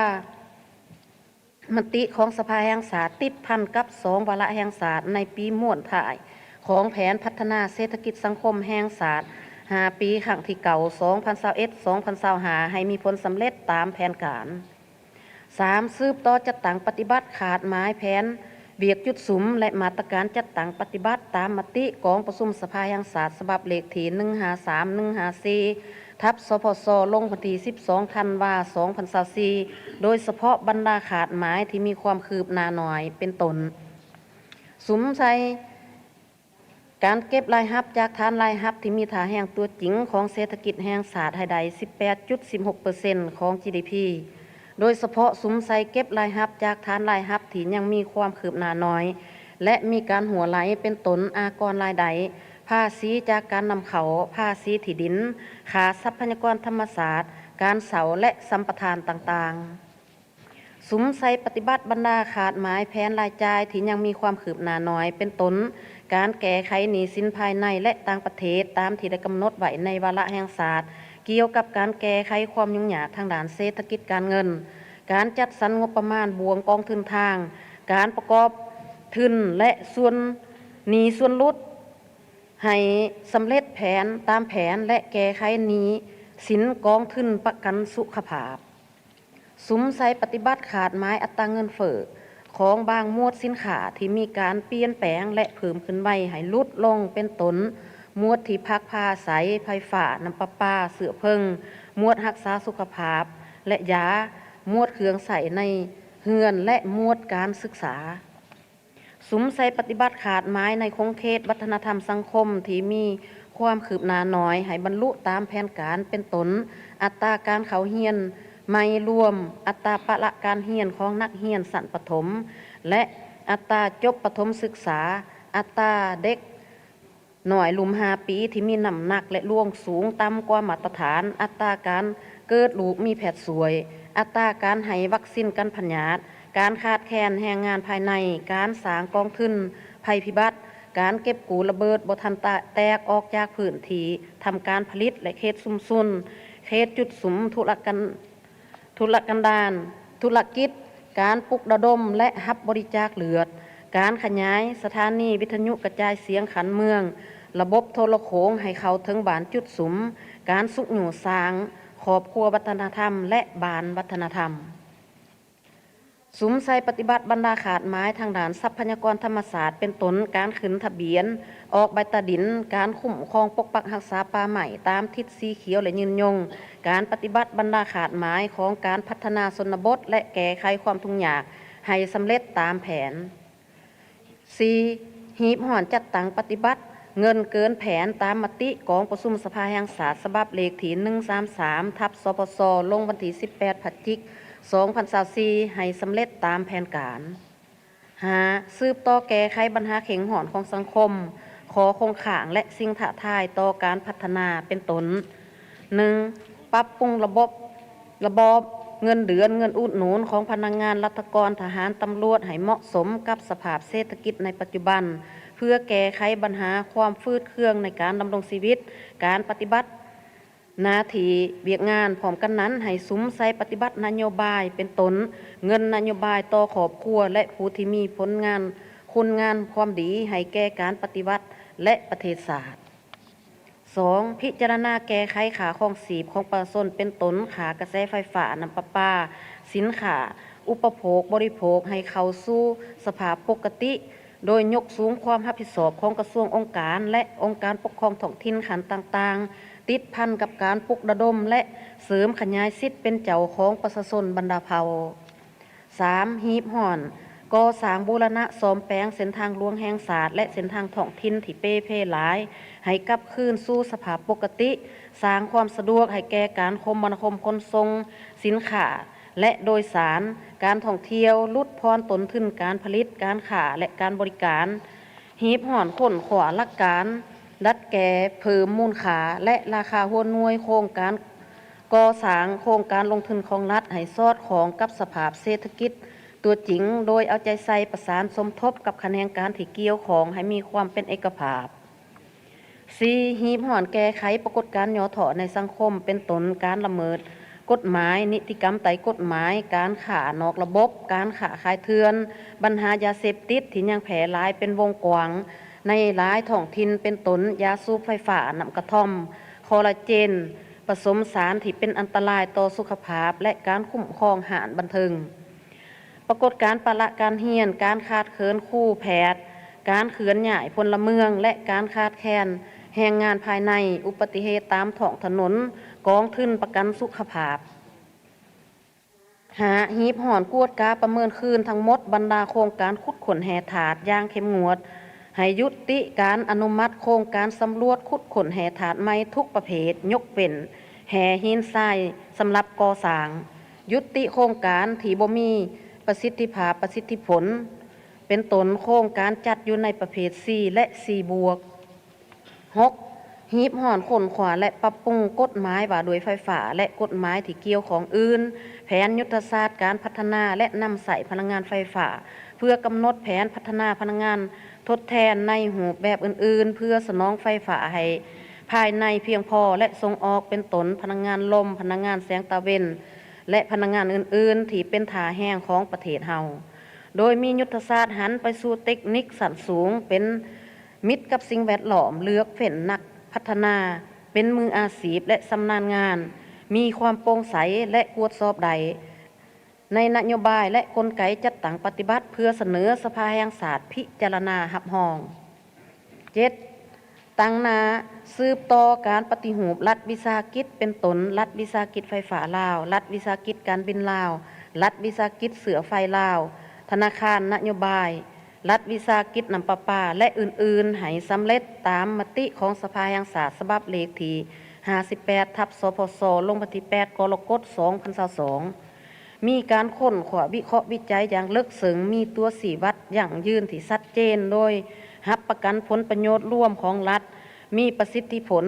มติของสภาแห่งชาติติดพันกับ2 วาระแห่งชาติในปีม่วนถ่ายของแผนพัฒนาเศรษฐกิจสังคมแห่งชาติ5 ปีครั้งที่เก่า 2021-2025 ให้มีผลสำเร็จตามแผนการ 3. สืบต่อจัดตั้งปฏิบัติขาดหมายแผนเวียกจุดสุมและมาตรการจัดตั้งปฏิบัติตามมติกองประชุมสภาแห่งชาติฉบับเลขที่153-154 ทับสพสลงวันที่12 ธันวาคม 2024โดยเฉพาะบรรดาขาดหมายที่มีความคืบหน้าน้อยเป็นต้นสุมใส่การเก็บรายรับจากฐานรายรับที่มีฐานแห่งตัวจริงของเศรษฐกิจแห่งชาติให้ได้ 18.16% ของ GDP โดยเฉพาะสุมใส่เก็บรายรับจากฐานรายรับที่ยังมีความคืบหน้าน้อยและมีการหัวไหลเป็นต้นอากรรายได้ภาษีจากการนำเข้าภาษีที่ดินค่าทรัพยากรธรรมชาติการเสาและสัมปทานต่างๆสุมใส่ปฏิบัติบรรดาขาดหมายแผนรายจ่ายที่ยังมีความคืบหน้าน้อยเป็นต้นการแก้ไขหนี้สินภายในและต่างประเทศตามที่ได้กำหนดไว้ในวาระแห่งชาติเกี่ยวกับการแก้ไขความยุ่งยากทางด้านเศรษฐกิจการเงินการจัดสรรงบประมาณบวงกองทุนทางการประกอบทุนและส่วนหนี้ส่วนลดให้สำเร็จแผนตามแผนและแก้ไขหนี้สินกองทุนประกันสุขภาพสุมใส่ปฏิบัติขาดหมายอัตราเงินเฟ้อของบางหมวดสินค้าที่มีการเปลี่ยนแปลงและเพิ่มขึ้นไว้ให้ลดลงเป็นต้นหมวดที่พักผ้าใสไฟฟ้าน้ำประปาเสื้อผึ้งหมวดรักษาสุขภาพและยาหมวดเครื่องใส่ในเฮือนและหมวดการศึกษาสุมใส่ปฏิบัติขาดหมายในคงเขตวัฒนธรรมสังคมที่มีความคืบหน้าน้อยให้บรรลุตามแผนการเป็นต้นอัตราการเข้าเรียนไม่รวมอัตราปละการเรียนของนักเรียนชั้นประถมและอัตราจบประถมศึกษาอัตราเด็กหน่อยลุม5 ปีที่มีน้ำหนักและล่วงสูงต่ำกว่ามาตรฐานอัตราการเกิดลูกมีแผดสวยอัตราการให้วัคซีนกันพยาธิการขาดแคลนแรงงานภายในการสร้างกองทุนภัยพิบัติการเก็บกู้ระเบิดบ่ทันแตกออกจากพื้นที่ทำการผลิตและเขตซุ่มซุนเขตจุดสุมธุรกันดารธุรกิจการปลุกระดมและรับบริจาคเลือดการขยายสถานีวิทยุกระจายเสียงขันเมืองระบบโทรโขงให้เข้าถึงบ้านจุดสุมการสุขหนูสร้างครอบครัววัฒนธรรมและบ้านวัฒนธรรมสุมใส่ปฏิบัติบรรดาขาดหมายทางด้านทรัพยากรธรรมศาสตร์เป็นต้นการขึ้นทะเบียนออกใบตาดินการคุ้มครองปกปักรักษาป่าใหม่ตามทิศสีเขียวและยืนยงการปฏิบัติบรรดาขาดหมายของการพัฒนาชนบทและแก้ไขความทุกข์ยากให้สำเร็จตามแผน 4. หีบห่อนจัดตั้งปฏิบัติเงินเกินแผนตามมติกองประชุมสภาแห่งชาติฉบับเลขที่133 ทับสพสลงวันที่18 พฤศจิกายน 2024ให้สำเร็จตามแผนการ 5. สืบต่อแก้ไขปัญหาเข็งหอนของสังคมขอคงข่างและสิ่งท้าทายต่อการพัฒนาเป็นต้น 1. ปรับปรุงระบบเงินเดือนเงินอุดหนุนของพนักงานรัฐกรทหารตำรวจให้เหมาะสมกับสภาพเศรษฐกิจในปัจจุบันเพื่อแก้ไขปัญหาความฟืดเคืองในการดำรงชีวิตการปฏิบัติ หน้าที่เวียกงานพร้อมกันนั้นให้สุมใส่ปฏิบัตินโยบายเป็นต้นเงินนโยบายต่อครอบครัวและผู้ที่มีผลงานคุณงานความดีให้แก่การปฏิวัติและประเทศศาสตร์ 2. พิจารณาแก้ไขขาของสีบของประชาชนเป็นต้นขากระแสไฟฟ้าน้ำประปาสินค้าอุปโภคบริโภคให้เข้าสู่สภาพปกติโดยยกสูงความรับผิดชอบของกระทรวงองค์การและองค์การปกครองท้องถิ่นขันต่างๆติดพันกับการปลุกระดมและเสริมขยายสิทธิ์เป็นเจ้าของประชาชนบรรดาเผ่า 3. หีบห่อนก่อสร้างบูรณะซ่อมแปลงเส้นทางหลวงแห่งศาสตร์และเส้นทางท้องถิ่นที่เป้เพ่หลายให้กลับคืนสู่สภาพปกติสร้างความสะดวกให้แก่การคมนาคมขนส่งสินค้าและโดยสารการท่องเที่ยวลดพรต้นทุนการผลิตการค้าและการบริการหีบห่อนค้นขวาหลักการดัดแก่เพิ่มมูลค่าและราคาหัวหน่วยโครงการก่อสร้างโครงการลงทุนของรัฐให้สอดคล้องกับสภาพเศรษฐกิจตัวจริงโดยเอาใจใส่ประสานสมทบกับแขนงการที่เกี่ยวของให้มีความเป็นเอกภาพ 4. หีบห่อนแก้ไขปรากฏการณ์ย่อถอในสังคมเป็นต้นการละเมิดกฎหมายนิติกรรมไต่กฎหมายการข่านอกระบบการข่าขายเถื่อนปัญหายาเสพติดที่ยังแพร่หลายเป็นวงกว้างในหลายท้องถิ่นเป็นต้นยาสูบไฟฟ้าน้ำกระท่อมคอลลาเจนผสมสารที่เป็นอันตรายต่อสุขภาพและการคุ้มครองหารบันเทิงปรากฏการณ์ปละการเฮียนการขาดเคินคู่แพทย์การเขือนหย่ายพลเมืองและการขาดแคลนแรงงานภายในอุบัติเหตุตามท้องถนนกองทุนประกันสุขภาพหาหีบห่อนกวดกาประเมินคืนทั้งหมดบรรดาโครงการขุดขนแห่ถาดอย่างเข้มงวดให้ยุติการอนุมัติโครงการสำรวจขุดขนแห่ถาดไม้ทุกประเภทยกเป็นแห่หินทรายสำหรับก่อสร้างยุติโครงการที่บ่มีประสิทธิภาพประสิทธิผลเป็นต้นโครงการจัดอยู่ในประเภท 4 และ 4 บวก 6. หีบห่อนขนขวาและปรับปรุงกฎหมายว่าโดยไฟฟ้าและกฎหมายที่เกี่ยวของอื่นแผนยุทธศาสตร์การพัฒนาและนำใส่พลังงานไฟฟ้าเพื่อกำหนดแผนพัฒนาพลังงานทดแทนในรูปแบบอื่นๆเพื่อสนองไฟฟ้าให้ภายในเพียงพอและส่งออกเป็นต้นพลังงานลมพลังงานแสงตะเวนและพลังงานอื่นๆที่เป็นท่าแห้งของประเทศเฮาโดยมียุทธศาสตร์หันไปสู่เทคนิคสั้นสูงเป็นมิตรกับสิ่งแวดล้อมเลือกเฟ้นนักพัฒนาเป็นมืออาชีพและชำนาญงานมีความโปร่งใสและตรวจสอบได้ในนโยบายและกลไกจัดตั้งปฏิบัติเพื่อเสนอสภาแห่งชาติพิจารณารับรอง 7. ตั้งนาสืบต่อการปฏิรูปรัฐวิสาหกิจเป็นต้นรัฐวิสาหกิจไฟฟ้าลาวรัฐวิสาหกิจการบินลาวรัฐวิสาหกิจเสือไฟลาวธนาคารนโยบายรัฐวิสาหกิจน้ำประปาและอื่นๆให้สำเร็จตามมติของสภาแห่งชาติฉบับเลขที่58/สพสลงวันที่8กรกฎาคม2022มีการค้นขวาวิเคราะห์วิจัยอย่างลึกซึ้งมีตัวชี้วัดอย่างยืนที่ชัดเจนโดยรับประกันผลประโยชน์ร่วมของรัฐมีประสิทธิผล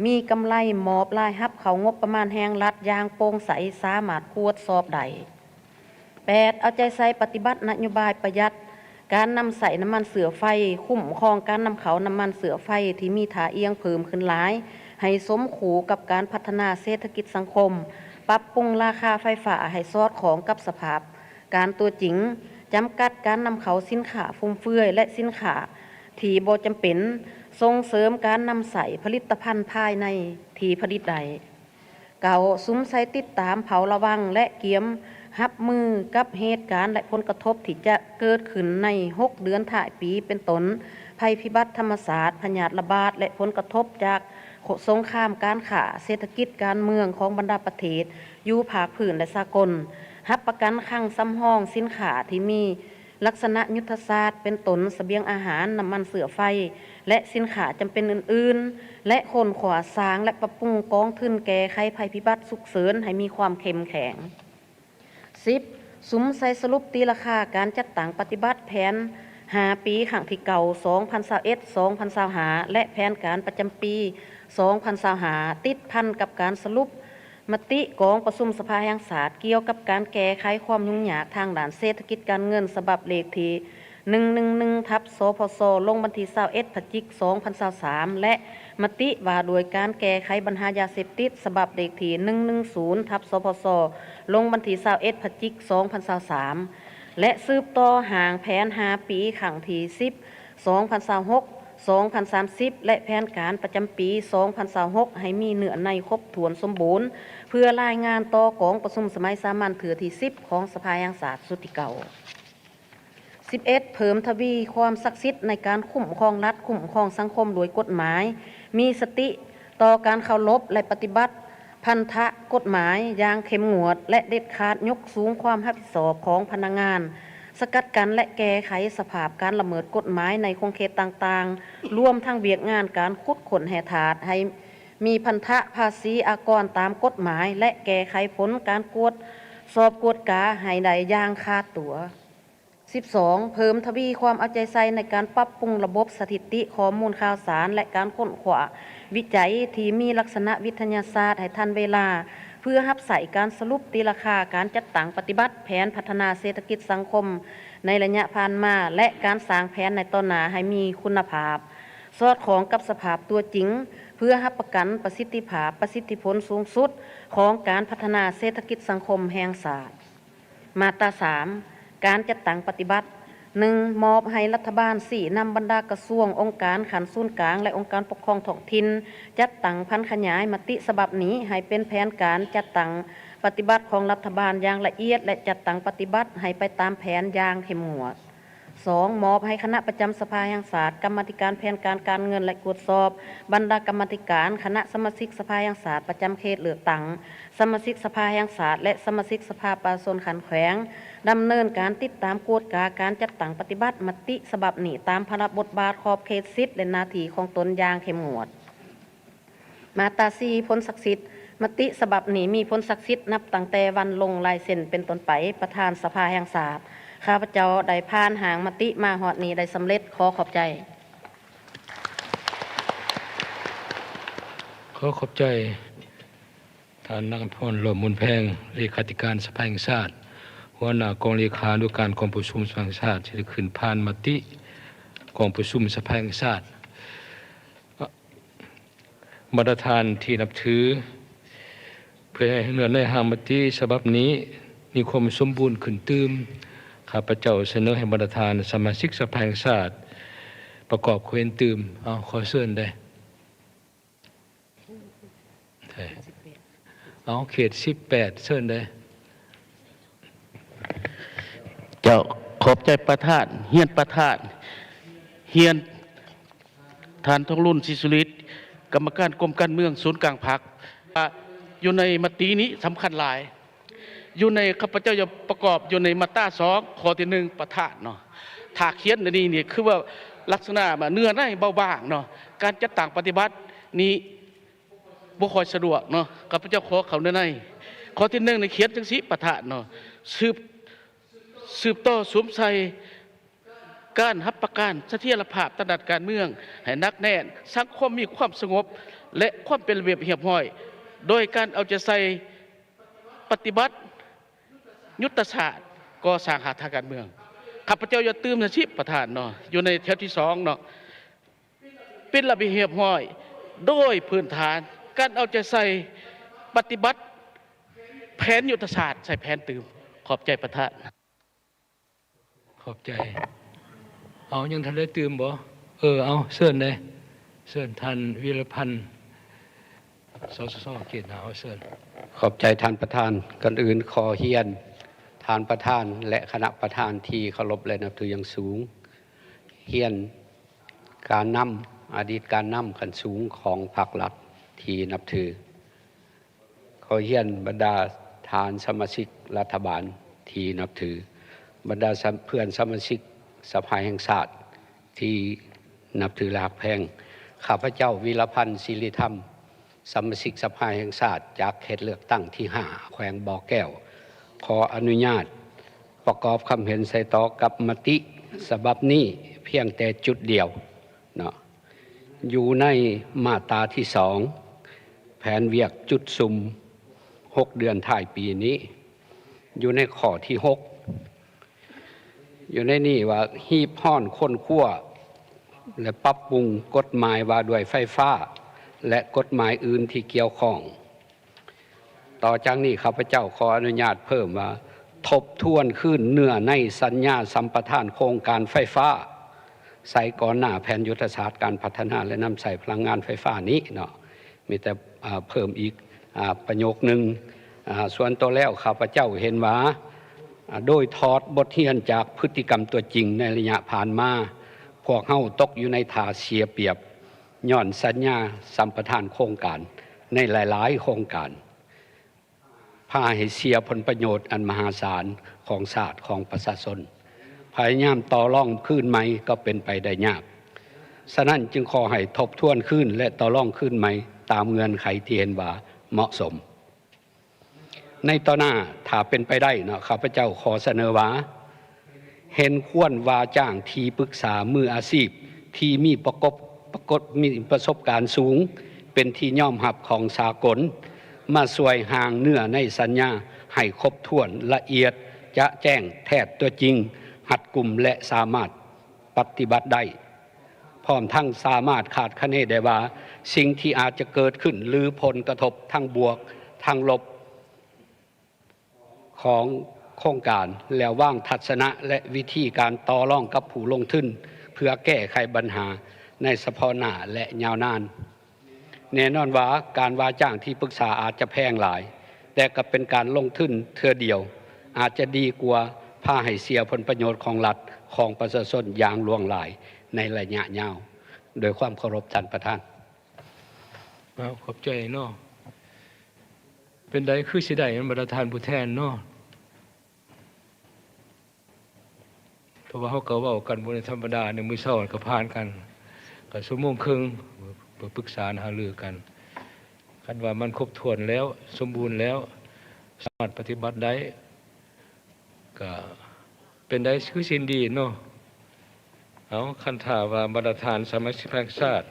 มีกำไรมอบรายรับเขางบประมาณแห่งรัฐอย่างโปร่งใสสามารถตรวจสอบได้ 8. เอาใจใส่ปฏิบัตินโยบายประหยัดการนำใส่น้ำมันเสือไฟคุ้มครองการนำเขาน้ำมันเสือไฟที่มีท่าเอียงเพิ่มขึ้นหลายให้สมขู่กับการพัฒนาเศรษฐกิจสังคมปรับปรุงราคาไฟฟ้าให้สอดคล้องกับสภาพการตัวจริงจำกัดการนำเขาสินค้าฟุ่มเฟือยและสินค้าที่บ่จำเป็นส่งเสริมการนำใส่ผลิตภัณฑ์ภายในที่ผลิตได้เก่าซุ้มใส่ติดตามเผาระวังและเกียมรับมือกับเหตุการณ์และผลกระทบที่จะเกิดขึ้นใน6 เดือนท้ายปีเป็นต้นภัยพิบัติธรรมศาสตร์พยาธิระบาดและผลกระทบจากสงครามการค้าเศรษฐกิจการเมืองของบรรดาประเทศอยู่ภาคพื้นและสากลรับประกันคลังซ้ำห้องสินค้าที่มีลักษณะยุทธศาสตร์เป็นต้นเสบียงอาหารน้ำมันเสือไฟและสินค้าจำเป็นอื่นๆและคนขวาสร้างและปรับปรุงกองทุนแก้ไขภัยพิบัติฉุกเฉินให้มีความเข้มแข็ง 10. สุมใส่สรุปตีราคาการจัดตั้งปฏิบัติแผน5 ปีครั้งที่เก่า2021-2025และแผนการประจำปี2025ติดพันกับการสรุปมติกองประชุมสภาแห่งชาติเกี่ยวกับการแก้ไขความยุ่งยากทางด้านเศรษฐกิจการเงินฉบับเลขที่ 111/สพสลงวันที่21 พฤศจิกายน 2023 และมติว่าโดยการแก้ไขปัญหายาเสพติดฉบับเลขที่ 110/สพสลงวันที่21 พฤศจิกายน 2023 และสืบต่อหางแผน5 ปีครั้งที่10 2026-2030 และแผนการประจำปี 2026 ให้มีเนื้อในครบถ้วนสมบูรณ์เพื่อรายงานต่อกองประชุมสมัยสามัญเถือที่10ของสภาแห่งชาติสุดที่เก่า 11. เพิ่มทวีความศักดิ์สิทธิ์ในการคุ้มครองรัฐคุ้มครองสังคมโดยกฎหมายมีสติต่อการเคารพและปฏิบัติพันธะกฎหมายอย่างเข้มงวดและเด็ดขาดยกสูงความรับผิดชอบของพนักงานสกัดกั้นและแก้ไขสภาพการละเมิดกฎหมายในคงเขตต่างๆรวมทั้งเวียกงานการขุดขนแห่ถาดให้มีพันธะภาษีอากรตามกฎหมายและแก้ไขผลการกวดสอบกวดกาให้ได้อย่างคาดตัว 12. เพิ่มทวีความเอาใจใส่ในการปรับปรุงระบบสถิติข้อมูลข่าวสารและการค้นคว้าวิจัยที่มีลักษณะวิทยาศาสตร์ให้ทันเวลาเพื่อรับใส่การสรุปตีราคาการจัดตั้งปฏิบัติแผนพัฒนาเศรษฐกิจสังคมในระยะผ่านมาและการสร้างแผนในต้นหน้าให้มีคุณภาพสอดคล้องกับสภาพตัวจริงเพื่อรับประกันประสิทธิภาพประสิทธิผลสูงสุดของการพัฒนาเศรษฐกิจสังคมแห่งชาติมาตรา 3การจัดตั้งปฏิบัติ 1. มอบให้รัฐบาล 4. นำบรรดากระทรวงองค์การขันศูนย์กลางและองค์การปกครองท้องถิ่นจัดตั้งพันขยายมติฉบับนี้ให้เป็นแผนการจัดตั้งปฏิบัติของรัฐบาลอย่างละเอียดและจัดตั้งปฏิบัติให้ไปตามแผนอย่างเข้มงวด 2. มอบให้คณะประจำสภาแห่งชาติกรรมาธิการแผนการเงินและตรวจสอบบรรดากรรมาธิการคณะสมาชิกสภาแห่งชาติประจำเขตเลือกตั้งสมาชิกสภาแห่งชาติและสมาชิกสภาประชาชนขันแขวงดำเนินการติดตามกวดกาการจัดตั้งปฏิบัติมติฉบับนี้ตามพระราชบทบาทขอบเขตสิทธิและหน้าที่ของตนอย่างเข้มงวดมาตรา 4 ผลศักดิ์สิทธิ์มติฉบับนี้มีผลศักดิ์สิทธิ์นับตั้งแต่วันลงลายเซ็นเป็นต้นไปประธานสภาแห่งชาติข้าพเจ้าได้ผ่านหางมติมาฮอดนี้ได้สำเร็จขอขอบใจ ขอขอบใจท่านนักพลหลวงมุนแพงเลขาธิการสภาแห่งชาติหัวหน้ากองเลขานุการกองประชุมสภาแห่งชาติที่ได้ขึ้นผ่านมติกองประชุมสภาแห่งชาติมาตรฐานที่นับถือเพื่อให้เนื้อในหางมติฉบับนี้มีความสมบูรณ์ขึ้นตื่มข้าพเจ้าเสนอให้มาตรฐานสมาชิกสภาแห่งชาติประกอบความเห็นตื่มขอเชิญได้เขต18เชิญได้เจ้าขอบใจประธานเฮียนประธานเฮียนทานทองรุ่นศิสุริตกรรมการกรมการเมืองศูนย์กลางพรรคอยู่ในมตินี้สำคัญหลายอยู่ในข้าพเจ้าจะประกอบอยู่ในมาตรา2ข้อที่1ประธานเนาะถ้าเขียนในนี้นี่คือว่าลักษณะเนื้อในเบาบางเนาะการจัดตั้งปฏิบัตินี้บ่ค่อยสะดวกเนาะข้าพเจ้าขอเขาในข้อที่1ในเขียนจังซี่ประธานเนาะสืบต่อสวมใส่การรับประกันเสถียรภาพตระหนักการเมืองให้นักแน่นสังคมมีความสงบและความเป็นระเบียบเรียบร้อยโดยการเอาใจใส่ปฏิบัติยุทธศาสตร์ก่อสร้างหาทางการเมืองข้าพเจ้าจะตื่มอาชีพประธานเนาะอยู่ในแถวที่2เนาะเป็นระเบียบเรียบร้อยโดยพื้นฐานการเอาใจใส่ปฏิบัติแผนยุทธศาสตร์ใส่แผนตื่มขอบใจประธานขอบใจยังทันได้ตื่มบ่เชิญได้เชิญท่านวีรพันธ์สสเขตเชิญขอบใจท่านประธานก่อนอื่นขอเฮียนท่านประธานและคณะประธานที่เคารพและนับถืออย่างสูงเฮียนการนำอดีตการนำขั้นสูงของพรรครัฐที่นับถือขอเฮียนบรรดาทานสมาชิกรัฐบาลที่นับถือบรรดาเพื่อนสมาชิกสภาแห่งชาติที่นับถือและรักแพงข้าพเจ้าวีรพันธ์ศิริธรรมสมาชิกสภาแห่งชาติจากเขตเลือกตั้งที่5แขวงบ่อแก้วขออนุญาตประกอบคำเห็นใส่ต่อกับมติฉบับนี้เพียงแต่จุดเดียวเนาะอยู่ในมาตราที่2แผนเวียกจุดซุ่ม6 เดือนท้ายปีนี้อยู่ในข้อที่6 อยู่ในนี่ว่าฮีบห้อนค้นคั่วและปรับปรุงกฎหมายว่าด้วยไฟฟ้าและกฎหมายอื่นที่เกี่ยวข้องต่อจากนี้ข้าพเจ้าขออนุญาตเพิ่มว่าทบทวนขึ้นเนื้อในสัญญาสัมปทานโครงการไฟฟ้าใส่ก่อนหน้าแผนยุทธศาสตร์การพัฒนาและนำใส่พลังงานไฟฟ้านี้เนาะมีแต่เพิ่มอีกประโยคนึงส่วนตัวแล้วข้าพเจ้าเห็นว่าโดยถอดบทเรียนจากพฤติกรรมตัวจริงในระยะผ่านมาพวกเฮาตกอยู่ในท่าเสียเปรียบย้อนสัญญาสัมปทานโครงการในหลายๆโครงการพาให้เสียผลประโยชน์อันมหาศาลของชาติของประชาชนพยายามต่อรองขึ้นไหมก็เป็นไปได้ยากฉะนั้นจึงขอให้ทบทวนขึ้นและต่อรองขึ้นไหมตามเงื่อนไขที่เห็นว่าเหมาะสมในต่อหน้าถ้าเป็นไปได้เนาะข้าพเจ้าขอเสนอว่าเห็นควรว่าจ้างที่ปรึกษามืออาชีพที่มีมีประสบการณ์สูงเป็นที่ยอมรับของสากลมาช่วยห่างเนื้อในสัญญาให้ครบถ้วนละเอียดจะแจ้งแทบตัวจริงหัดกลุ่มและสามารถปฏิบัติได้พร้อมทั้งสามารถขาดคะเนได้ว่าสิ่งที่อาจจะเกิดขึ้นหรือผลกระทบทั้งบวกทั้งลบของโครงการแล้วว่างทัศนะและวิธีการต่อรองกับผู้ลงทุนเพื่อแก้ไขปัญหาในเฉพาะหน้าและยาวนานแน่นอนว่าการว่าจ้างที่ปรึกษาอาจจะแพงหลายแต่ก็เป็นการลงทุนเทื่อเดียวอาจจะดีกว่าพาให้เสียผลประโยชน์ของรัฐของประชาชนอย่างล่วงหลายในระยะยาวโดยความเคารพท่านประธานขอบใจเนาะเป็นใดคือสิได้ประธานผู้แทนเนาะเพราะว่าเขาก็เว้ากันบ่ได้ธรรมดาในมื้อเช้าก็ผ่านกันก็ชั่วโมงครึ่งปรึกษาหารือกันคันว่ามันครบถ้วนแล้วสมบูรณ์แล้วสามารถปฏิบัติได้ก็เป็นได้คือสิ่งดีเนาะเอาคันถ้าว่ามาตรฐานสมาชิกแห่งชาติ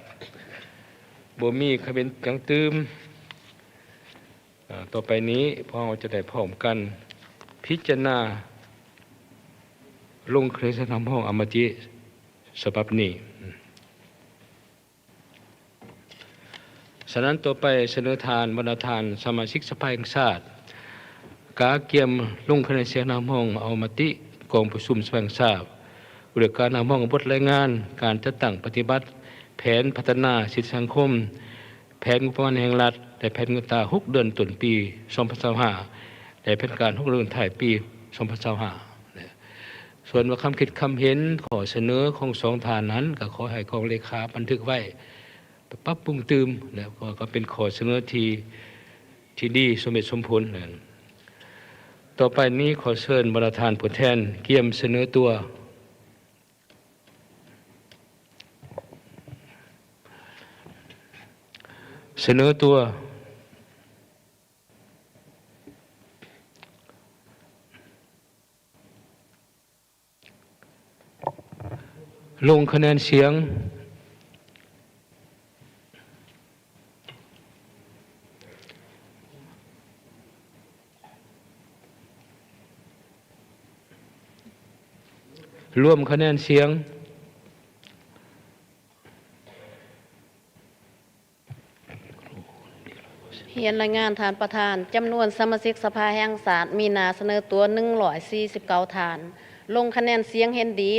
บ่มีคำเป็นจังตืมต่อไปนี้พอเราจะได้พร้อมกันพิจารณาลงเคสธรรมห้องอมติฉบับนี้ฉะนั้นต่อไปเสนอทานบรรณาทานสมาชิกสภาแห่งชาติกาเกียมลงคะแนนเสียงนำห้องเอามติกองประชุมสภาแห่งชาติหรือการนำห้องบทรายงานการจัดตั้งปฏิบัติแผนพัฒนาสิทธิสังคมแผนงบประมาณแห่งรัฐและแผนเงินตรา6 เดือนต้นปี2025และแผนการ6 เดือนท้ายปี2025ส่วนว่าคำคิดคำเห็นขอเสนอของสองทานนั้นก็ขอให้กองเลขาบันทึกไว้ปรับปรุงเติมแล้วก็เป็นขอเสนอที่ดีสมเหตุสมผลต่อไปนี้ขอเชิญประธานผู้แทนเกี่ยมเสนอตัวลงคะแนนเสียงรวมคะแนนเสียงเรียนรายงานฐานประธานจำนวนสมาชิกสภาแห่งชาติมีนาเสนอตัว149ฐานลงคะแนนเสียงเห็นดี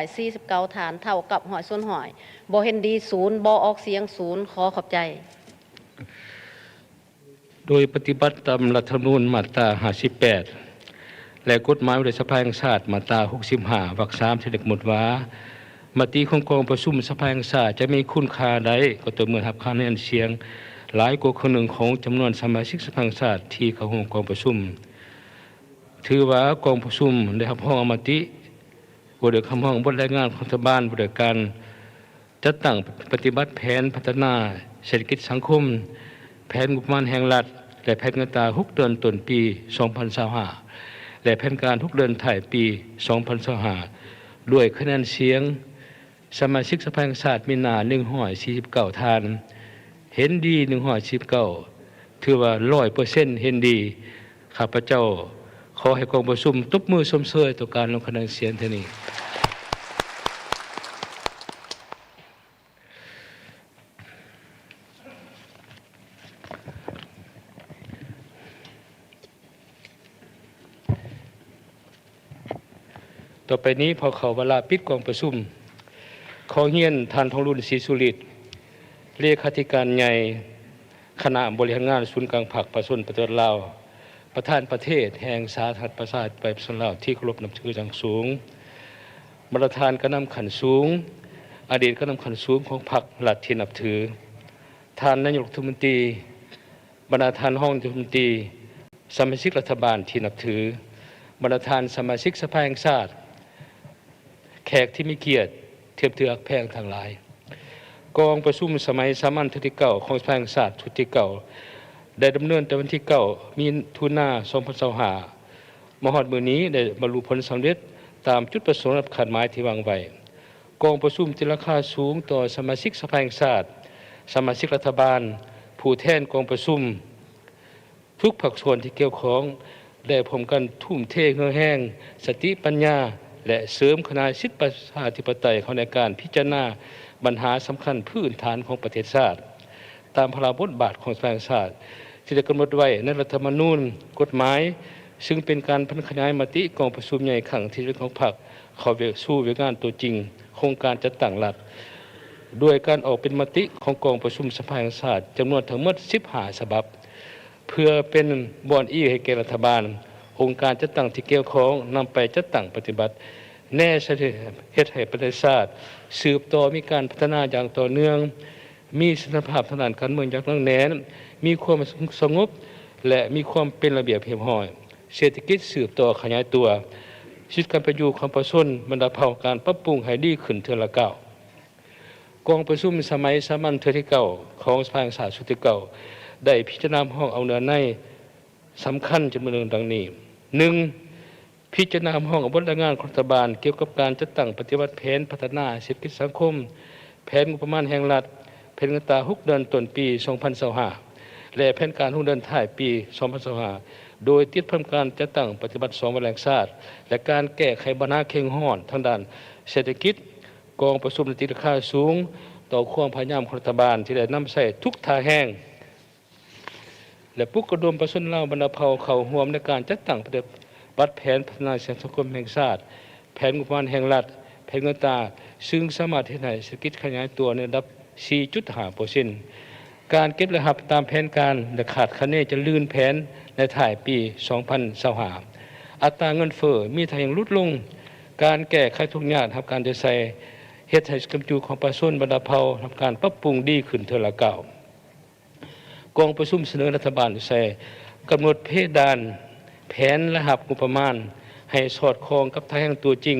149ฐานเท่ากับหอยส่วนหอยบ่เห็นดี0บ่ออกเสียง0ขอขอบใจโดยปฏิบัติตามรัฐธรรมนูญมาตรา58และกฎหมายว่าด้วยสภาแห่งชาติมาตรา65วรรค3ที่ได้กำหนดว่ามติของกองประชุมสภาแห่งชาติจะมีคุณค่าใดก็ต่อเมื่อรับคะแนนเสียงหลายกว่าครึ่งหนึ่งของจำนวนสมาชิกสภาแห่งชาติที่เข้าร่วมกองประชุมถือว่ากองประชุมได้รับห้องอมติบริคำห้องบทรายงานของรัฐบาลบริการจัดตั้งปฏิบัติแผนพัฒนาเศรษฐกิจสังคมแผนงบประมาณแห่งรัฐและแผนเงินตรา6 เดือนต้นปี2025และแผนการ6 เดือนท้ายปี2025ด้วยคะแนนเสียงสมาชิกสภาแห่งชาติมีนา149ฐานเห็นดี119ถือว่า100%เห็นดีข้าพเจ้า ขอให้กองประชุมตบมือชมเชยต่อการลงคะแนนเสียงเท่านี้ต่อไปนี้พอเขาเวลาปิดกองประชุมขอเฮียนทานทองรุ่นศรีสุริตเลขาธิการใหญ่คณะบริหารงานศูนย์กลางผักประชาชนประเทศลาวประธานประเทศแห่งสาธารณรัฐประชาธิปไตยประชาชนลาวที่เคารพนับถืออย่างสูงประธานคณะขันสูงอดีตคณะขันสูงของพรรคหลักที่นับถือท่านนายกรัฐมนตรีบรรดาท่านห้องรัฐมนตรีสมาชิกรัฐบาลที่นับถือบรรดาท่านสมาชิกสภาแห่งชาติแขกที่มีเกียรติเทียบเทือกแพงทั้งหลายกองประชุมสมัยสามัญที่เก่าของสภาแห่งชาติชุดที่เก่าได้ดำเนินแต่วันที่9มีนาคม2025มหอดมือนี้ได้บรรลุผลสำเร็จตามจุดประสงค์และขัดหมายที่วางไว้กองประชุมที่ราคาสูงต่อสมาชิกสภาแห่งชาติสมาชิกรัฐบาลผู้แทนกองประชุมทุกภาคส่วนที่เกี่ยวข้องได้พร้อมกันทุ่มเทเหือแห้งสติปัญญาและเสริมคณะสิทธิประชาธิปไตยเข้าในการพิจารณาปัญหาสำคัญพื้นฐานของประเทศชาติตามพระราชบทบาทของสภาแห่งชาติที่ได้กำหนดไว้ในรัฐธรรมนูญกฎหมายซึ่งเป็นการพัฒนาขยายมติกองประชุมใหญ่ครั้งที่1ของพรรคเข้าสู่เวียงานตัวจริงโครงการจัดตั้งรัฐด้วยการออกเป็นมติของกองประชุมสภาแห่งชาติจำนวนทั้งหมด15ฉบับเพื่อเป็นบอนอี้ให้แก่รัฐบาลองค์การจัดตั้งที่เกี่ยวข้องนำไปจัดตั้งปฏิบัติแน่ชัดเฮ็ดให้ประเทศชาติสืบต่อมีการพัฒนาอย่างต่อเนื่องมีสถานภาพทางด้านการเมืองอย่างหนักแน่นมีความสงบและมีความเป็นระเบียบเรียบร้อยเศรษฐกิจสืบต่อขยายตัวชีวิตการประยุกต์ของประชาชนบรรดาเผ่าการปรับปรุงให้ดีขึ้นเทื่อละก้าวกองประชุมสมัยสามัญเทื่อที่9ของสภาแห่งชาติชุดที่9ได้พิจารณาห้องเอาเนื้อในสำคัญจำนวนดังนี้ 1. พิจารณาห้องบทงานรัฐบาลเกี่ยวกับการจัดตั้งปฏิบัติแผนพัฒนาเศรษฐกิจสังคมแผนงบประมาณแห่งรัฐแผนเงินตรา6 เดือนต้นปี 2025 และแผนการ6 เดือนท้ายปี 2025 โดยติดเพิ่มการจัดตั้งปฏิบัติ2 วันแห่งชาติและการแก้ไขปัญหาเข่งห้อนทางด้านเศรษฐกิจกองประชุมติดราคาสูงต่อความพยายามของรัฐบาลที่ได้นำใช้ทุกท่าแห่งและปลุกระดมประชาชนลาวบรรดาเผ่าเข้าร่วมในการจัดตั้งปฏิบัติแผนพัฒนาสังคมแห่งชาติแผนงบประมาณแห่งรัฐแผนเงินตราซึ่งสามารถเฮ็ดให้เศรษฐกิจขยายตัวในระดับ 4.5% การเก็บและหับตามแผนการและขาดคะแนนจะลื่นแผนในถ่ายปี 2025 อัตราเงินเฟ้อมีทางลดลงการแก้ไขทุกอย่างทำการจะใส่เฮ็ดให้กำจูของประชาชนบรรดาเผ่าทำการปรับปรุงดีขึ้นเทื่อละก้าวกองประชุมเสนอรัฐบาลใส่กำหนดเพดานแผนและหับงบประมาณให้สอดคล้องกับทางแห่งตัวจริง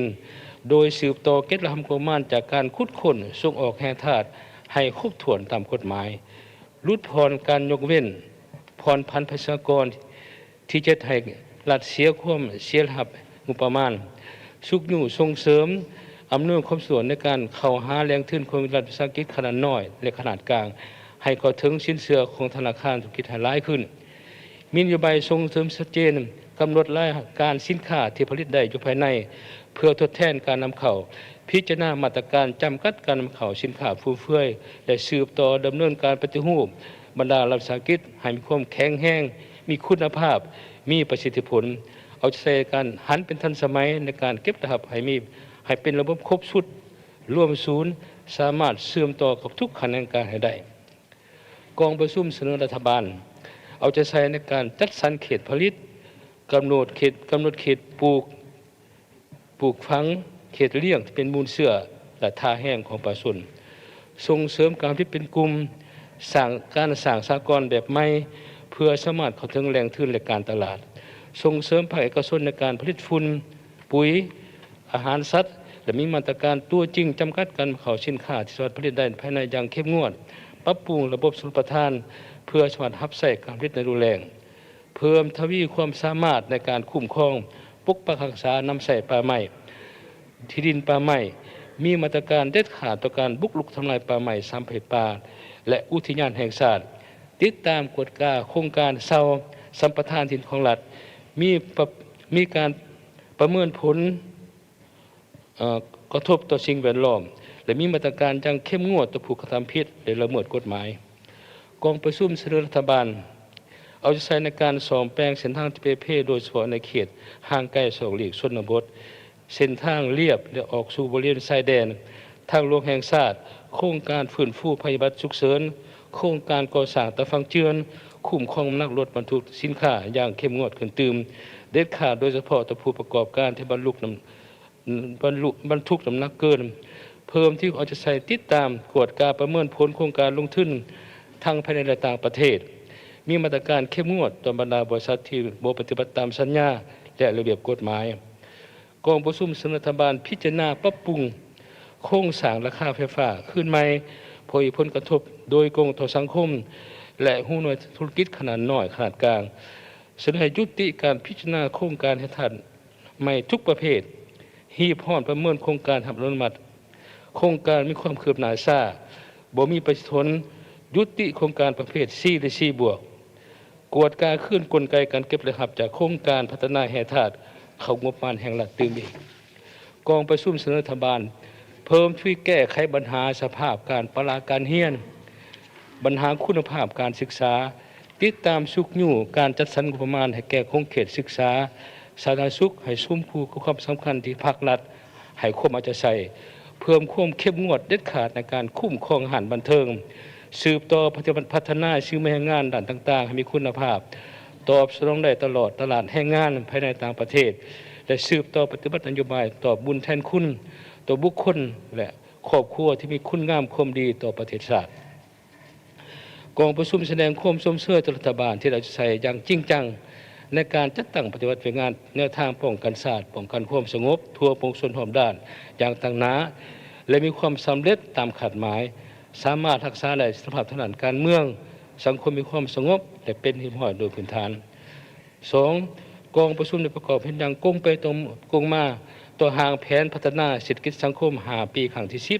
โดยสืบต่อเก็บและทำงบประมาณจากการขุดค้นส่งออกแห่งธาตุให้ครบถ้วนตามกฎหมายลดพรการยกเว้นพรพันธุ์ประชากรที่จะให้รัฐเสียความเสียหับงบประมาณสุกอยู่ส่งเสริมอำนวยความสะดวกในการเข้าหาแหล่งทุนของรัฐวิสาหกิจขนาดน้อยและขนาดกลางให้เข้าถึงสินเชื่อของธนาคารธุรกิจให้หลายขึ้นมีนโยบายส่งเสริมชัดเจนกำหนดรายการสินค้าที่ผลิตได้อยู่ภายในเพื่อทดแทนการนำเข้าพิจารณามาตรการจำกัดการนำเข้าสินค้าฟุ่มเฟือยและสืบต่อดำเนินการปฏิรูปบรรดารัฐวิสาหกิจให้มีความแข็งแรงมีคุณภาพมีประสิทธิผลเอาใจใส่การหันเป็นทันสมัยในการเก็บระหับให้เป็นระบบครบชุดร่วมศูนย์สามารถเชื่อมต่อกับทุกขณะการให้ได้กองประชุมเสนอรัฐบาลเอาใจใส่ในการจัดสรรเขตผลิตกำหนดเขตปลูกฝังเขตเลี้ยงที่เป็นมูลเสื่อและท่าแห้งของประชาชนส่งเสริมการที่เป็นกลุ่มการสร้างสหกรณ์แบบใหม่เพื่อสามารถเข้าถึงแหล่งทุนและการตลาดส่งเสริมภาคเอกชนในการผลิตฝุ่นปุ๋ยอาหารสัตว์และมีมาตรการตัวจริงจำกัดการเข้าสินค้าที่สามารถผลิตได้ภายในอย่างเข้มงวดปรับปรุงระบบชลประทานเพื่อสามารถรับใช้การผลิตในรูแรงเพิ่มทวีความสามารถในการคุ้มครองปกปักรักษานำใช้ป่าไม้ที่ดินป่าไม้มีมาตรการเด็ดขาดต่อการบุกรุกทำลายป่าไม้ซ้ำเผยป่าและอุทยานแห่งชาติติดตามกฎกาโครงการเซาสัมปทานถิ่นของรัฐ มีการประเมินผลกระทบต่อสิ่งแวดล้อมและมีมาตรการอย่างเข้มงวดต่อผู้กระทำผิดและละเมิดกฎหมายกองประชุมเสนอรัฐบาลเอาใจใส่ในการซ่อมแปลงเส้นทางที่PPPโดยเฉพาะในเขตห่างไกล2หลีกชนบทเส้นทางเลียบและออกสู่บริเวณชายแดนทางหลวงแห่งชาติโครงการฟื้นฟูภัยพิบัติฉุกเฉินโครงการก่อสร้างตะฟังเจือนคุ้มครองนักรถบรรทุกสินค้าอย่างเข้มงวดขึ้นตืมเด็ดขาดโดยเฉพาะต่อผู้ประกอบการที่บรรทุกน้ำหนักเกินเพิ่มที่เอาใจใส่ติดตามกวดการประเมินผลโครงการลงทุนทั้งภายในและต่างประเทศมีมาตรการเข้มงวดต่อบรรดาบริษัทที่บ่ปฏิบัติตามสัญญาและระเบียบกฎหมายกองประชุมเสนอรัฐบาลพิจารณาปรับปรุงโครงสร้างราคาไฟฟ้าขึ้นใหม่พอมีผลกระทบโดยกองต่อสังคมและผู้หน่วยธุรกิจขนาดน้อยขนาดกลางเสนอให้ยุติการพิจารณาโครงการให้ทันใหม่ทุกประเภทฮีบฮ้อนประเมินโครงการหับอนุมัติโครงการมีความคืบหน้าช้าบ่มีประสิทธิผลยุติโครงการประเภท4หรือ4บวกกวดการขึ้นกลไกการเก็บและหับจากโครงการพัฒนาแห่ธาตุเข้างบประมาณแห่งรัฐตื่มอีกกองประชุมเสนอรัฐบาลเพิ่มช่วยแก้ไขปัญหาสภาพการปราการเฮียนปัญหาคุณภาพการศึกษาติดตามสุกยู่การจัดสรรงบประมาณให้แก่โครงเขตศึกษาสาธารณสุขให้ซุ้มผู้กับความสำคัญที่ภาครัฐให้ควบอาจจะใส่เพิ่มความเข้มงวดเด็ดขาดในการคุ้มครองอาหารบันเทิงสืบต่อพัฒนาชื่อแม่งานด้านต่างๆให้มีคุณภาพตอบสนองได้ตลอดตลาดแรงงานภายในต่างประเทศและสืบต่อปฏิบัตินโยบายตอบบุญแทนคุณต่อบุคคลและครอบครัวที่มีคุณงามความดีต่อประเทศชาติกองประชุมแสดงความสมเชื่อต่อรัฐบาลที่เราจะใส่อย่างจริงจังในการจัดตั้งปฏิบัติงานแนวทางป้องกันศาสตร์ป้องกันความสงบทั่วปวงชนหอมด้านอย่างต่างหน้าและมีความสำเร็จตามขาดหมายสามารถรักษาได้สภาพทางการเมืองสังคมมีความสงบและเป็นที่พอโดยพื้นฐาน 2. กองประชุมได้ประกอบเห็นอย่างกงไปตรงกงมาต่อห่างแผนพัฒนาเศรษฐกิจสังคม5ปีครั้งที่10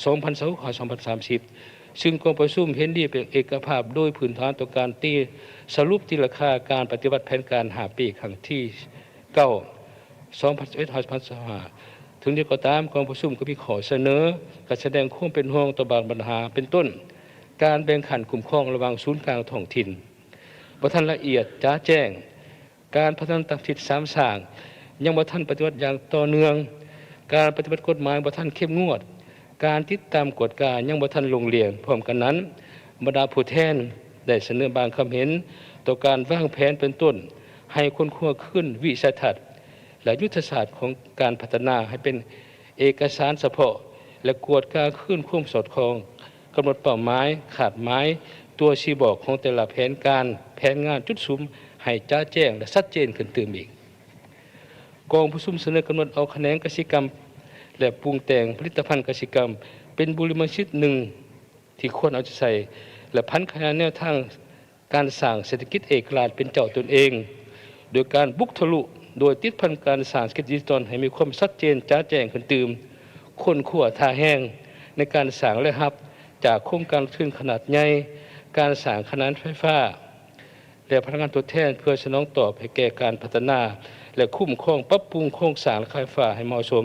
2020ซึ่งกองประชุมเห็นดีเป็นเอกภาพโดยพื้นฐานต่อการตีสรุปที่ราคาการปฏิบัติแผนการ5ปีครั้งที่9 2021-2025ถึงนี้ก็ตามกองประชุมก็มีขอเสนอการแสดงความเป็นห่วงต่อบางปัญหาเป็นต้นการแบ่งขันคุ้มครองระหว่างศูนย์กลางท้องถิ่นบ่ทันละเอียดจ้าแจ้งการพัฒนาตามทิศ3สร้างยังบ่ทันปฏิบัติอย่างต่อเนื่องการปฏิบัติกฎหมายบ่ทันเข้มงวดการติดตามกฎการยังบ่ทันลงเรียนพร้อมกันนั้นบรรดาผู้แทนได้เสนอบางความเห็นต่อการวางแผนเป็นต้นให้คนคั่วขึ้นวิสัยทัศน์และยุทธศาสตร์ของการพัฒนาให้เป็นเอกสารเฉพาะและกวดการขึ้นความสอดคล้องกำหนดเป้าหมายขาดหมายตัวชี้บอกของแต่ละแผนการแผนงานจุดซุ้มให้จ้าแจ้งและชัดเจนขึ้นตื่มอีกกองประชุมเสนอกำหนดเอาคะแนนกสิกรรมและปรุงแต่งผลิตภัณฑ์กสิกรรมเป็นบุริมชิตหนึ่งที่ควรเอาใจใส่และพันคะแนนแนวทางการสร้างเศรษฐกิจเอกราชเป็นเจ้าตนเองโดยการบุกทะลุโดยติดพันการสร้างเศรษฐกิจดิจิทัลให้มีความชัดเจนจ้าแจ้งขึ้นตื่มคนขั้วท่าแห้งในการสร้างและรับจากโครงการขึ้นขนาดใหญ่การสร้างขนาดไฟฟ้าและพลังงานตัวแทนเพื่อสนองตอบให้แก่การพัฒนาและคุ้มครองปรับปรุงโครงสร้างไฟฟ้าให้เหมาะสม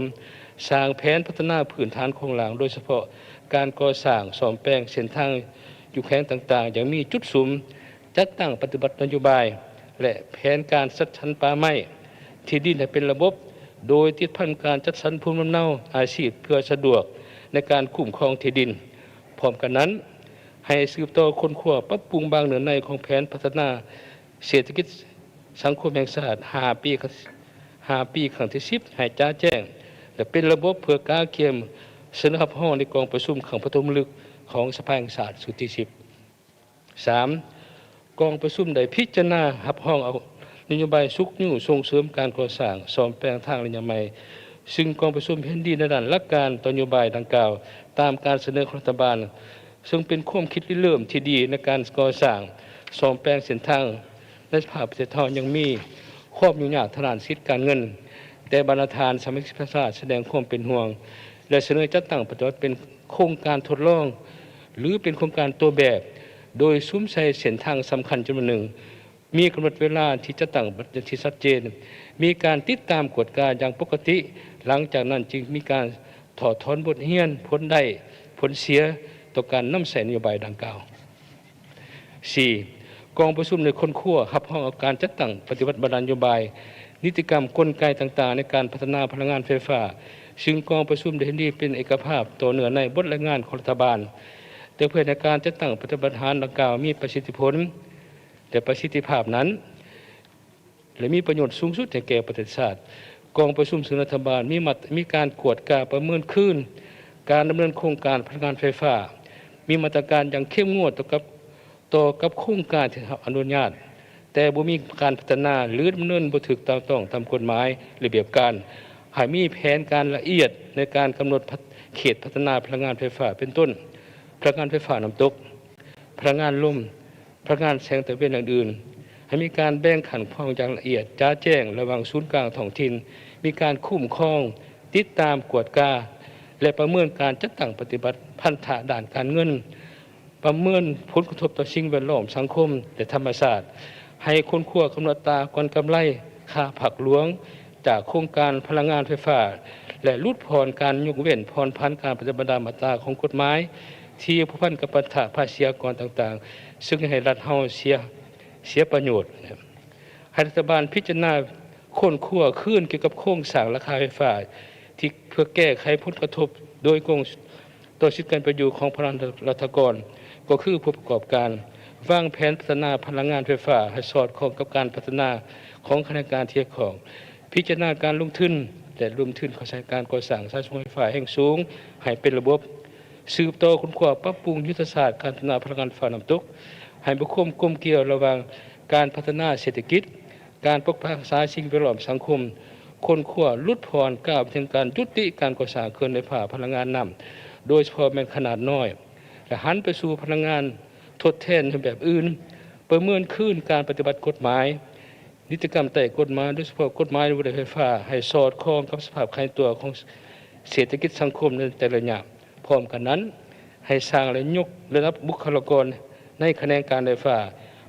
สร้างแผนพัฒนาพื้นฐานโครงหลังโดยเฉพาะการก่อสร้างซ่อมแปลงเส้นทางอยู่แขนต่างๆอย่างมีจุดซุ้มจัดตั้งปฏิบัตินโยบายและแผนการจัดสรรป่าไม้ที่ดินให้เป็นระบบโดยติดพันการจัดสรรภูมิลำเนาอาชีพเพื่อสะดวกในการคุ้มครองที่ดินพร้อมกันนั้นให้สืบต่อคนขั้วปรับปรุงบางเนื้อในของแผนพัฒนาเศรษฐกิจสังคมแห่งชาติ5 ปีครั้งที่10ให้จ้าแจ้งและเป็นระบบเพื่อการเกียมเสนอรับห้องในกองประชุมขังปฐมฤกษ์ของสภาแห่งชาติสุดที่10 3. กองประชุมได้พิจารณารับห้องเอานโยบายสุกยู่ส่งเสริมการก่อสร้างซ่อมแปลงทางระยะใหม่ซึ่งกองประชุมเห็นดีในด้านหลักการต่อนโยบายดังกล่าวตามการเสนอของรัฐบาลซึ่งเป็นความคิดริเริ่มที่ดีในการก่อสร้างซ่อมแปลงเส้นทางในสภาพประเทศไทยยังมีความยุ่งยากทางด้านสิทธิการเงินแต่บรรณาธิการสมาชิกสภาแสดงความเป็นห่วงและเสนอจัดตั้งปฏิบัติเป็นโครงการทดลองหรือเป็นโครงการตัวแบบโดยซุ้มใส่เส้นทางสำคัญจำนวนหนึ่ง มีกำหนดเวลาที่จะตั้งที่ชัดเจนมีการติดตามกฎการอย่างปกติหลังจากนั้นจึงมีการถอดถอนบทเรียนผลได้ผลเสียต่อการนำใส่นโยบายดังกล่าว 4. กองประชุมในคนขั้วรับห้องเอาการจัดตั้งปฏิบัตินโยบายนิติกรรมกลไกต่างๆในการพัฒนาพลังงานไฟฟ้าซึ่งกองประชุมได้เห็นดีเป็นเอกภาพต่อเนื่องในบทรายงานของรัฐบาลแต่เพื่อในการจัดตั้งปฏิบัติการดังกล่าวมีประสิทธิผลแต่ประสิทธิภาพนั้นและมีประโยชน์สูงสุดแก่ประเทศชาติกองประชุมส่วนรัฐบาลมีการกวดกาประเมินขึ้นการดำเนินโครงการพลังงานไฟฟ้ามีมาตรการอย่างเข้มงวดต่อกับโครงการที่อนุญาตแต่บ่มีการพัฒนาหรือดำเนินบ่ถูกต้องตามกฎหมายระเบียบการให้มีแผนการละเอียดในการกำหนดเขตพัฒนาพลังงานไฟฟ้าเป็นต้นพลังงานไฟฟ้าน้ำตกพลังงานลมพลังงานแสงตะเวนอื่นๆให้มีการแบ่งขันธ์ความอย่างละเอียดจ้าแจ้งระหว่างศูนย์กลางท้องถิ่นมีการคุ้มครองติดตามกวดกาและประเมินการจัดตั้งปฏิบัติพันธะด้านการเงินประเมินผลกระทบต่อสิ่งแวดล้อมสังคมและธรรมชาติให้คนขั้วกำหนดตากรกำไรค่าผักหลวงจากโครงการพลังงานไฟฟ้าและลดผ่อนการยกเว้นผ่อนผันการปฏิบัติมาตราของกฎหมายที่ผูกพันกับปัญหาภาษีกรต่างๆซึ่งให้รัฐเฮาเสียประโยชน์ให้รัฐบาลพิจารณาคนขั้วขึ้นเกี่ยวกับโครงสร้างราคาไฟฟ้าที่เพื่อแก้ไขผลกระทบโดยกงต่อสิทธิการประโยชน์ของพลังรัฐกรก็คือผู้ประกอบการวางแผนพัฒนาพลังงานไฟฟ้าให้สอดคล้องกับการพัฒนาของคณะการเทียบของพิจารณาการลงทุนและรวมถึงข้อใช้การก่อสร้างสายส่งไฟฟ้าแห่งสูงให้เป็นระบบสืบต่อคุณขวบปรับปรุงยุทธศาสตร์การพัฒนาพลังงานไฟฟ้าน้ำตกให้บุคคลกลมเกี่ยวระหว่างการพัฒนาเศรษฐกิจการปกป้องรักษาสิ่งแวดล้อมสังคมคนขั้วลดผ่อนก้าวไปถึงการยุติการก่อสร้างเขื่อนไฟฟ้าพลังงานน้ำโดยเฉพาะแม้ขนาดน้อยและหันไปสู่พลังงานทดแทนในแบบอื่นประเมินขึ้นการปฏิบัติกฎหมายนิติกรรมแต่กฎหมายโดยเฉพาะกฎหมายระบบไฟฟ้าให้สอดคล้องกับสภาพแวดล้อมของเศรษฐกิจสังคมในแต่ละอย่างพร้อมกันนั้นให้สร้างและยกระดับบุคลากรในแขนงการไฟฟ้า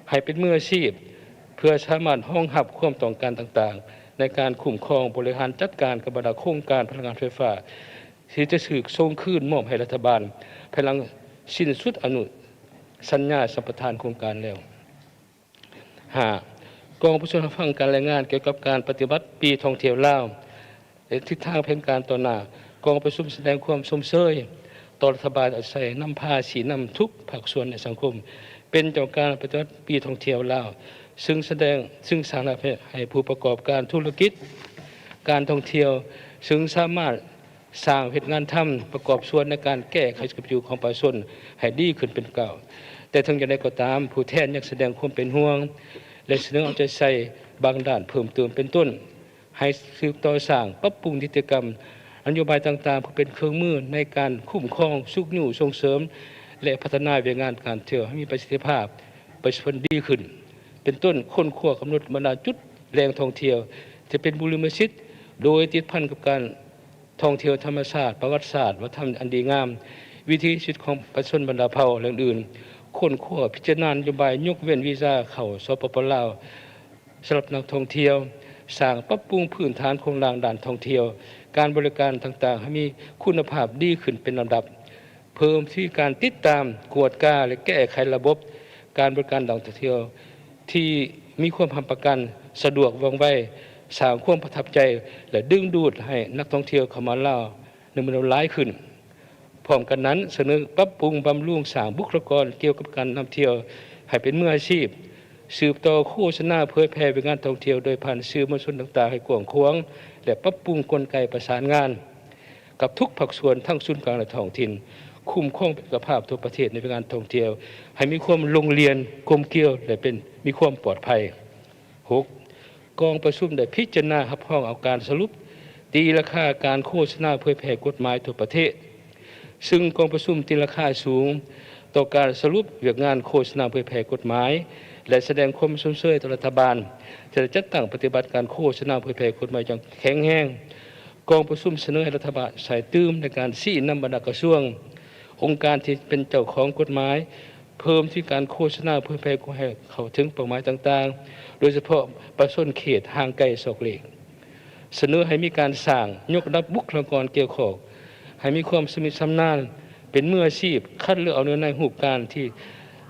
ให้เป็นมืออาชีพเพื่อสามารถรองรับความต้องการต่างๆในการคุ้มครองบริหารจัดการกับบรรดาโครงการพลังงานไฟฟ้าที่จะสืบส่งคืนมอบให้รัฐบาลภายหลังสิ้นสุดอนุสัญญาสัมปทานโครงการแล้ว 5. กองประชุมรับฟังการรายงานเกี่ยวกับการปฏิบัติปีท่องเที่ยวลาวและทิศทางแผนการต่อหน้ากองประชุมแสดงความสมเชยต่อรัฐบาลอาศัยนำพาสีนำทุกภาคส่วนในสังคมเป็นเจ้าการปฏิบัติปีท่องเที่ยวลาวซึ่งสร้างให้ผู้ประกอบการธุรกิจการท่องเที่ยวซึ่งสามารถสร้างเหตุงานทำประกอบส่วนในการแก้ไขชีวิตของประชาชนให้ดีขึ้นเป็นเก่าแต่ทั้งอย่างไรก็ตามผู้แทนยังแสดงความเป็นห่วงและเสนอเอาใจใส่บางด้านเพิ่มเติมเป็นต้นให้สืบต่อสร้างปรับปรุงนิติกรรมนโยบายต่างๆเพื่อเป็นเครื่องมือในการคุ้มครองสุขอยู่ส่งเสริมและพัฒนาเวียงงานการเที่ยวให้มีประสิทธิภาพประชาชนดีขึ้นเป็นต้นค้นคว้ากำหนดบรรดาจุดแหล่งท่องเที่ยวจะเป็นบุริมสิทธิ์โดยติดพันกับการท่องเที่ยวธรรมชาติประวัติศาสตร์วัฒนธรรมอันดีงามวิถีชีวิตของประชาชนบรรดาเผ่าและอื่นค้นคว้าพิจารณานโยบายยกเว้นวีซ่าเข้าสปป.ลาวสำหรับนักท่องเที่ยวสร้างปรับปรุงพื้นฐานโครงสร้างด้านท่องเที่ยวการบริการต่างๆให้มีคุณภาพดีขึ้นเป็นลำดับเพิ่มที่การติดตามกวดกาและแก้ไขระบบการบริการท่องเที่ยวที่มีความพันประกันสะดวกว่องไวสร้างความประทับใจและดึงดูดให้นักท่องเที่ยวเข้ามาลาวในเมืองหลายขึ้นพร้อมกันนั้นเสนอปรับปรุงบำรุงสร้างบุคลากรเกี่ยวกับการนำเที่ยวให้เป็นมืออาชีพสืบต่อโฆษณาเผยแพร่งานท่องเที่ยวโดยผ่านสื่อมวลชนต่างๆให้กว้างขวางและปรับปรุงกลไกประสานงานกับทุกภาคส่วนทั้งศูนย์กลางและท้องถิ่นคุ้มครองเอกภาพทั่วประเทศในการท่องเที่ยวให้มีความลงเรียนกลมเกลียวและเป็นมีความปลอดภัย 6. กองประชุมได้พิจารณารับรองเอาการสรุปตีราคาการโฆษณาเผยแพร่กฎหมายทั่วประเทศซึ่งกองประชุมตีราคาสูงต่อการสรุปเรื่องงานโฆษณาเผยแพร่กฎหมายและแสดงความสมเชยต่อรัฐบาลจะจัดตั้งปฏิบัติการโฆษณาเผยแพร่กฎหมายอย่างแข็งแรงกองประชุมเสนอให้รัฐบาลใส่ตื้มในการชี้นำบรรดากระทรวงองค์การที่เป็นเจ้าของกฎหมาย เพิ่มที่การโฆษณาเพื่อแพร่ให้เข้าถึงเป้าหมายต่างๆ โดยเฉพาะประชาชนเขตห่างไกลศอกเหล็กเสนอให้มีการสร้างยกระดับบุคลากรเกี่ยวข้องให้มีความสมิทธิ์ชำนาญเป็นมืออาชีพคัดเลือกเอาเนื้อในรูปการที่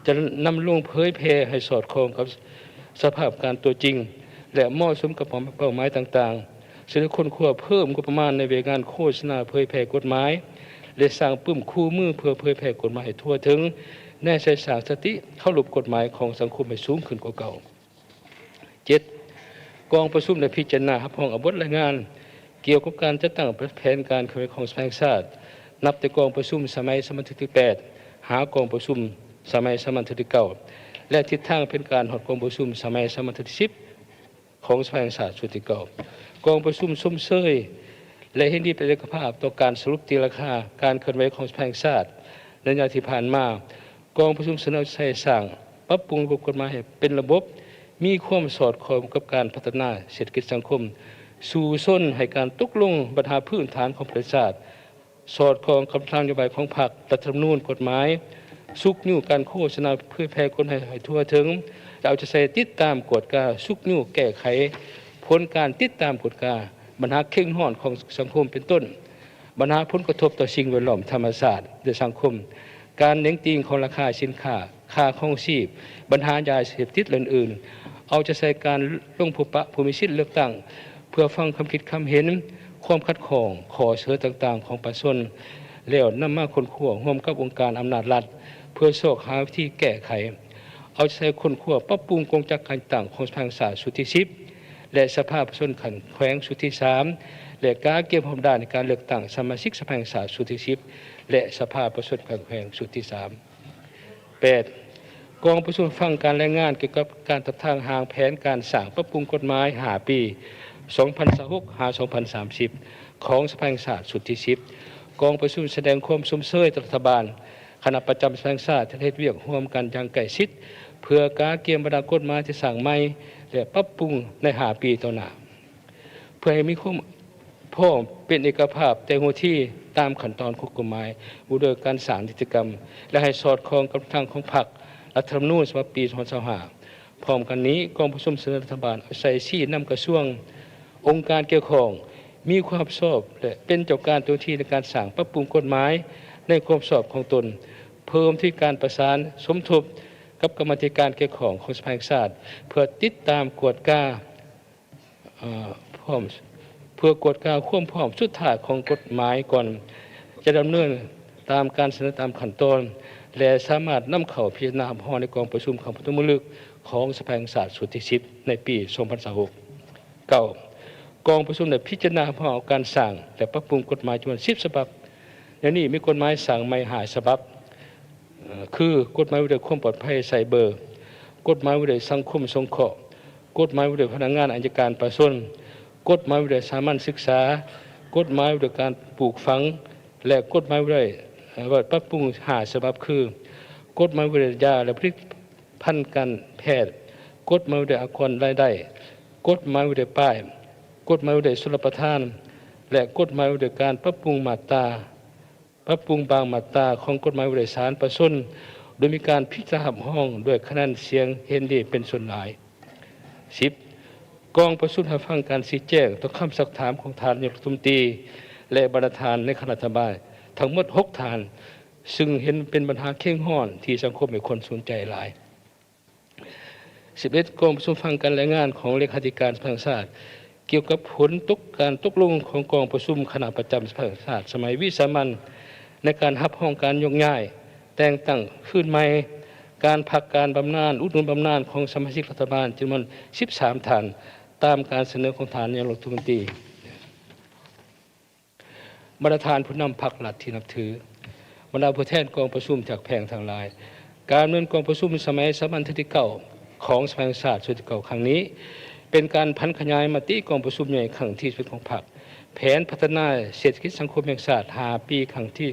จะนำลงเผยแพร่ให้สอดคล้องกับสภาพการตัวจริงและเหมาะสมกับเป้าหมายต่างๆซึ่งคนควรเพิ่มงบประมาณในเวงานโฆษณาเผยแพร่กฎหมายและสร้างปึ้มคู่มือเพื่อเผยแพร่กฎหมายให้ทั่วถึงแน่ใจสร้างสติเข้าหลบกฎหมายของสังคมให้สูงขึ้นกว่าเก่า 7. กองประชุมได้พิจารณารับรองเอาบทรายงานเกี่ยวกับการจัดตั้งแผนการขยายของสภาแห่งชาตินับแต่กองประชุมสมัยสมัยที่ 8 หากองประชุมสมัยสมัยที่ 9 และทิศทางเป็นการหดกองประชุมสมัยสมัยที่ 10 ของสภาแห่งชาติชุดที่ 9 กองประชุมส้มเซยและเห็นดีเป็นเอกภาพต่อการสรุปตีราคาการเคลื่อนไหวของสภาแห่งชาติในระยะที่ผ่านมากองประชุมเสนอใช้สร้างปรับปรุงระบบกฎหมายให้เป็นระบบมีความสอดคล้องกับการพัฒนาเศรษฐกิจสังคมสู่ส้นให้การตกลงปัญหาพื้นฐานของประเทศชาติสอดคล้องกับทางนโยบายของพรรครัฐธรรมนูญกฎหมายสุกนิ้วการโฆษณาเพื่อแพร่กฎหมายให้ทั่วถึงจะเอาใจใส่ติดตามกฎกาสุกนิ้วแก้ไขผลการติดตามกฎกาปัญหาเข่งห้อนของสังคมเป็นต้นปัญหาผลกระทบต่อสิ่งแวดล้อมธรรมชาติและสังคมการเน้นตีงของราคาสินค้าค่าครองชีพปัญหายาเสพติดอื่นๆเอาใจใส่การลงผู้ปะผู้มีสิทธิเลือกตั้งเพื่อฟังความคิดความเห็นความคัดค้านขอเสนอต่างๆของประชาชนแล้วนำมาค้นคว้าร่วมกับองค์การอำนาจรัฐเพื่อสอกหาวิธีแก้ไขเอาใจใส่ค้นคว้าปรับปรุงกองจักรต่างๆของสภาแห่งชาติชุดที่ 10และสภาประชาชนขันแขวงชุดที่ 3และการเก็บความได้ในการเลือกตั้งสมาชิกสภาแห่งชาติชุดที่ 10และสภาประชาชนขันแขวงชุดที่ 3 8. กองประชุมฟังการรายงานเกี่ยวกับการตัดทางห่างแผนการสร้างปรับปรุงกฎหมาย5 ปี 2026 หา 2030 ของสภาแห่งชาติชุดที่ 10 กองประชุมแสดงความสมเสยต่อรัฐบาลคณะประจำสภาแห่งชาติที่เฮ็ดเวียกร่วมกันอย่างใกล้ชิดเพื่อการเกี่ยมบรรดากฎหมายที่สร้างใหม่และปรับปรุงใน5 ปีต่อหน้าเพื่อให้มีความพร้อมเป็นเอกภาพแต่หัวที่ตามขั้นตอนของกฎหมายบูรณาการสร้างกิจกรรมและให้สอดคล้องกับทางของพรรครัฐธรรมนูญฉบับปี 2025 พร้อมกันนี้กองประชุมเสนอรัฐบาลอาศัยชี้นำกระทรวงองค์การเกี่ยวข้องมีความชอบและเป็นเจ้าการตัวที่ในการสร้างปรับปรุงกฎหมายในความชอบของตนเพิ่มที่การประสานสมทบกับกรรมาธิการเกี่ยวข้องของสภาแห่งชาติเพื่อติดตามกวดกาเพื่อกวดกาความพร้อมสุดท้ายของกฎหมายก่อนจะดำเนินตามการเสนอตามขั้นตอนและสามารถนำเข้าพิจารณาพอในกองประชุมของพัฒนลึกของสภาแห่งชาติชุดที่ 10 ในปี 2026 9. กองประชุมได้พิจารณาพอการสร้างและปรับปรุงกฎหมายจำนวน10 ฉบับและนี่มีกฎหมายสร้างใหม่5 ฉบับคือกฎหมายว่าด้วยความปลอดภัยไซเบอร์กฎหมายว่าด้วยสังคมสงเคราะห์กฎหมายว่าด้วยพนักงานอัยการประชาชนกฎหมายว่าด้วยสามัญศึกษากฎหมายว่าด้วยการปลูกฝังและกฎหมายว่าด้วยปรับปรุง5 ฉบับคือกฎหมายว่าด้วยยาและผลิตภัณฑ์การแพทย์กฎหมายว่าด้วยอักษรรายได้กฎหมายว่าด้วยป้ายกฎหมายว่าด้วยชลประทานและกฎหมายว่าด้วยการปรับปรุงมาตราปรับปรุงบางมาตราของกฎหมายว่าด้วยศาลประชาชนโดยมีการพิจารณาห้องด้วยคะแนนเสียงเห็นดีเป็นส่วนหลาย 10. กองประชุมรับฟังการชี้แจงต่อคำสักถามของทานนายกรัฐมนตรีและบรรดาทานในคณะรัฐบาลทั้งหมด6 ทานซึ่งเห็นเป็นปัญหาเข่งห้อนที่สังคมมีคนสนใจหลาย 11. กองประชุมฟังการรายงานของเลขาธิการสภาแห่งชาติเกี่ยวกับผลการตกลงของกองประชุมคณะประจำสภาแห่งชาติสมัยวิสามัญในการรับห้องการยกย้ายแต่งตั้งขึ้นใหม่การพักการบำนาญอุดหนุนบำนาญของสมาชิกรัฐบาลจำนวน13 ท่านตามการเสนอของทานนายกรัฐมนตรีบรรดาทานผู้นำพรรครัฐที่นับถือบรรดาผู้แทนกองประชุมจากแผงทางหลายการดำเนินกองประชุมสมัยสามัญที่ 9ของสภาแห่งชาติชุดที่ 9 ครั้งนี้เป็นการพันขยายมติกองประชุมใหญ่ครั้งที่11ของพรรคแผนพัฒนาเศรษฐกิจสังคมแห่งชาติ5 ปีครั้งที่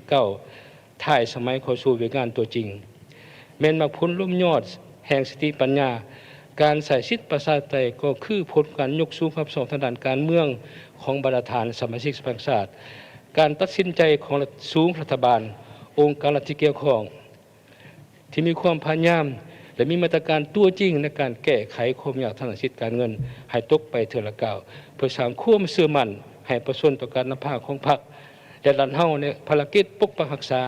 9ถ่ายสมัยเข้าสู่เวงานตัวจริงแม้นมักผลล้มยอดแห่งสติปัญญาการใส่สิทธิประชาธิปไตยก็คือผลการยกสูงความสองทางด้านการเมืองของบรรดาทานสมาชิกสภาแห่งชาติการตัดสินใจของสูงรัฐบาลองค์การที่เกี่ยวข้อง ที่มีความพยายามและมีมาตรการตัวจริงในการแก้ไขความยากทางสิทธิการเงินให้ตกไปเทื่อละก้าวเพื่อสร้างความเชื่อมั่นให้ประชาชนต่อการนำพาของพรรคและรัฐเฮาในภารกิจปกปักรักษา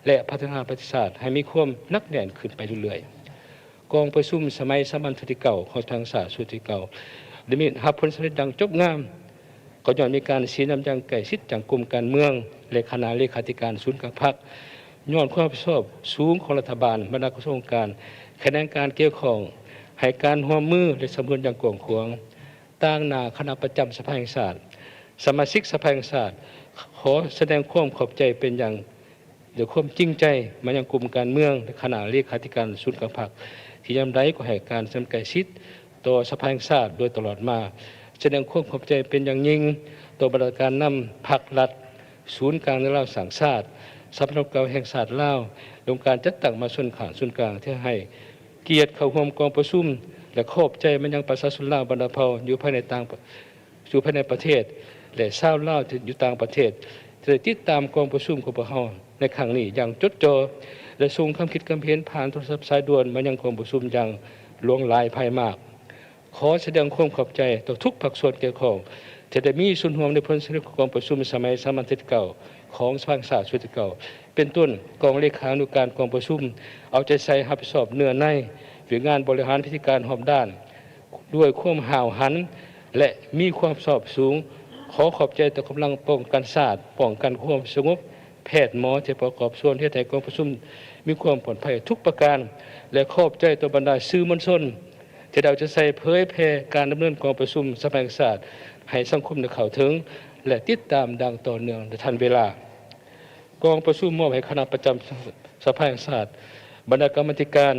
และพัฒนาประเทศชาติให้มีความหนักแน่นขึ้นไปเรื่อยๆกองประชุมสมัยสามัญที่เก่าของทางศาสตร์สุติเก่าได้มีรับผลสำเร็จดังจบงามก็ย้อนมีการชี้นำอย่างใกล้ชิดจากกลุ่มการเมืองและคณะเลขาธิการศูนย์กลางพรรคย้อนความรับผิดชอบสูงของรัฐบาลบรรดากระทรวงการคะแนนการเกี่ยวข้องให้การร่วมมือและสมบูรณ์อย่างกว้างขวางต่างหน้าคณะประจำสภาแห่งชาติสมาชิกสภาแห่งชาติขอแสดงความขอบใจเป็นอย่างเดี๋ยวความจริงใจมายังกลุ่มการเมืองและคณะเลขาธิการศูนย์กลางพรรคที่ยามใดก็ให้การสนับสนุนชิดต่อสภาแห่งชาติโดยตลอดมาแสดงความขอบใจเป็นอย่างยิ่งต่อบริการนำพรรครัฐศูนย์กลางในลาวสังชาติสำนักงานแห่งชาติลาวโดยการจัดตั้งมาส่วนขางส่วนกลางที่ให้เกียรติเข้าร่วมกองประชุมและขอบใจมันยังประชาชนลาวบรรดาเผ่าอยู่ภายในประเทศและชาวลาวที่อยู่ต่างประเทศจะได้ติดตามกองประชุมของพวกเราในครั้งนี้อย่างจดจ่อและส่งคำคิดคำเห็นผ่านโทรศัพท์สายด่วนมายังกองประชุมอย่างหลวงหลายภายมากขอแสดงความขอบใจต่อทุกภาคส่วนเกี่ยวข้องจะได้มีส่วนร่วมในผลสำเร็จของกองประชุมสมัยสามัญที่เก่าของสภาแห่งชาติสุดเก่าเป็นต้นกองเลขานุการกองประชุมเอาใจใส่รับผิดชอบเนื้อในหรืองานบริหารพิธีการหอบด้านด้วยความห่าวหันและมีความสอบสูงขอขอบใจต่อกำลังป้องกันศาสตร์ป้องกันความสงบแพทย์หมอที่ประกอบส่วนที่ให้กองประชุมมีความปลอดภัยทุกประการและขอบใจต่อบรรดาสื่อมวลชนที่เราจะใส่เผยแพร่การดำเนินกองประชุมสภาแห่งชาติให้สังคมได้เข้าถึงและติดตามดังต่อเนื่องในทันเวลากองประชุมมอบให้คณะประจำสภาแห่งชาติบรรดากรรมการ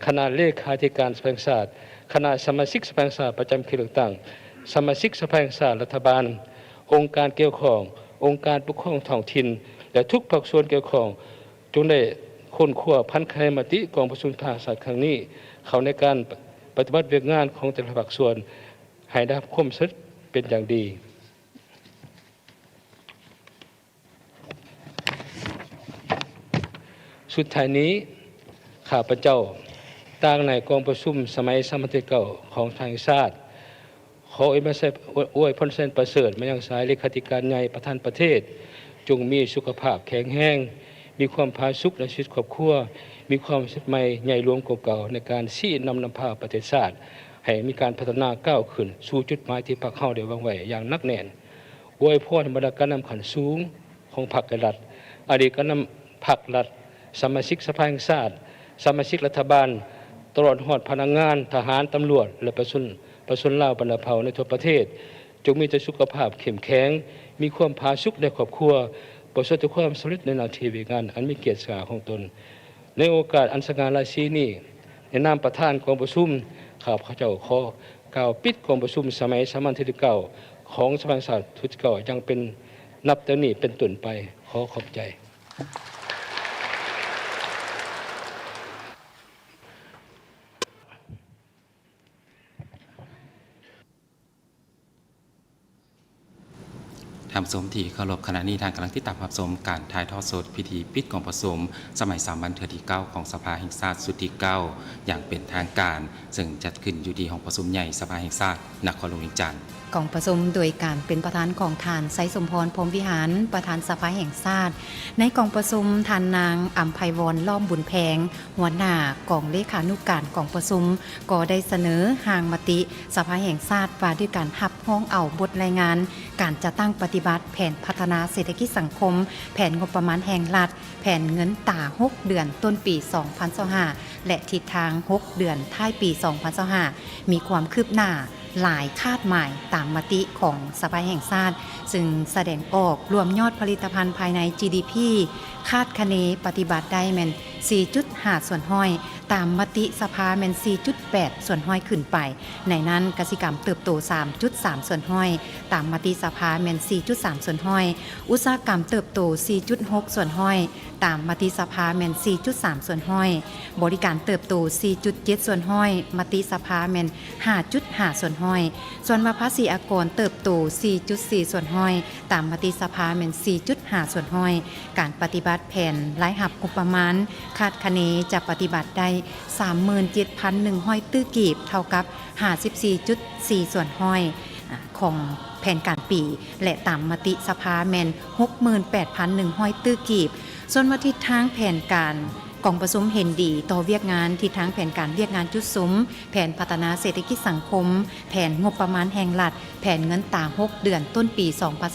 คณะเลขาธิการสภาแห่งชาติคณะสมาชิกสภาแห่งชาติประจำเขตเลือกตั้งสมาชิกสภาแห่งชาติรัฐบาลองค์การเกี่ยวข้ององค์การปกครองท้องถิ่นและทุกภาคส่วนเกี่ยวข้องจงได้ค้นคว้าพันคะแนนมติกองประชุมสภาแห่งชาติครั้งนี้เข้าในการปฏิบัติเรื่องงานของแต่ละภาคส่วนให้ได้รับความสำเร็จเป็นอย่างดีสุดท้ายนี้ข้าพเจ้าต่างในกองประชุมสมัยสามัญที่เก่าของทางชาติขออวยพรเสนประเสริฐมายังสายเลขาธิการใหญ่ประธานประเทศจงมีสุขภาพแข็งแรงมีความผาสุกในชีวิตครอบครัวมีความสดใหม่ใหญ่หลวงกว่าเก่าในการชี้นำพาประเทศชาติให้มีการพัฒนาก้าวขึ้นสู่จุดหมายที่พรรคเฮาได้วางไว้อย่างนักแน่นอวยพรบรรดาการนำขันสูงของพรรครัฐอดีตการนำพรรครัฐสมาชิกสภาแห่งชาติสมาชิกรัฐบาลตลอดหอดพนักงานทหารตำรวจและประชาชนลาวบรรดาเผ่าในทั่วประเทศจงมีแต่สุขภาพเข้มแข็งมีความผาสุกในครอบครัวประสบความสำเร็จในหน้าที่การงานอันมีเกียรติศักดิ์ของตนในโอกาสอันสง่าราศีนี้ในนามประธานกองประชุมข้าพเจ้าขอกล่าวปิดกองประชุมสมัยสามัญที่เก่าของสภาแห่งชาติชุดเก่ายังเป็นนับแต่นี้เป็นต้นไปขอขอบใจ ทำสมที่เคารพขณะนี้ทางกำลังที่ตามรับชมการถ่ายทอดสดพิธีปิดกองประชุมสมัยสามัญเทื่อที่ 9ของสภาแห่งชาติสุดที่ 9อย่างเป็นทางการซึ่งจัดขึ้นอยู่ที่ห้องประชุมใหญ่สภาแห่งชาตินครหลวงเวียงจันทร์กองประชุมโดยการเป็นประธานของทานไซสมพรพรหมวิหารประธานสภาแห่งชาติในกองประชุมทานนางอัมไพวรล้อมบุญแพงหัวหน้ากองเลขานุการกองประชุมก็ได้เสนอหางมติสภาแห่งชาติว่าด้วยการรับห้องเอาบทรายงานการจะตั้งปฏิบัติแผนพัฒนาเศรษฐกิจสังคมแผนงบประมาณแห่งรัฐแผนเงินตา6เดือนต้นปี2025และทิศทาง6เดือนท้ายปี2025มีความคืบหน้าหลายคาดหมายตามมติของสภาแห่งชาติซึ่งแสดงออกรวมยอดผลิตภัณฑ์ภายใน GDP คาดคะเนปฏิบัติได้แม่น 4.5 ส่วนห้อยตามมติสภาแม่น 4.8 ส่วนห้อยขึ้นไปในนั้นกสิกรรมเติบโต 3.3 ส่วนห้อยตามมติสภาแม่น 4.3 ส่วนห้อยอุตสาหกรรมเติบโต 4.6 ส่วนห้อย ตามมติสภาแม่น 4.3 ส่วนห้อยบริการเติบโต 4.7 ส่วนห้อยมติสภาแม่น 5.5 ส่วนห้อยส่วนว่าภาษีอากรเติบโต 4.4 ส่วนห้อยตามมติสภาแม่น 4.5 ส่วนห้อยการปฏิบัติแผนรายหับงบประมาณคาดคะเนจะปฏิบัติได้ 37,100 ตื้อกีบเท่ากับ 54.4 ส่วนห้อยของแผนการปีและตามมติสภาแม่น 68,100 ตื้อกีบส่วนว่าทิศทางแผนการกองประชุมเห็นดีต่อเวียกงานทิศทางแผนการเวียกงานจุดซุ้มแผนพัฒนาเศรษฐกิจสังคมแผนงบประมาณแห่งรัฐแผนเงินตรา6 เดือนต้นปี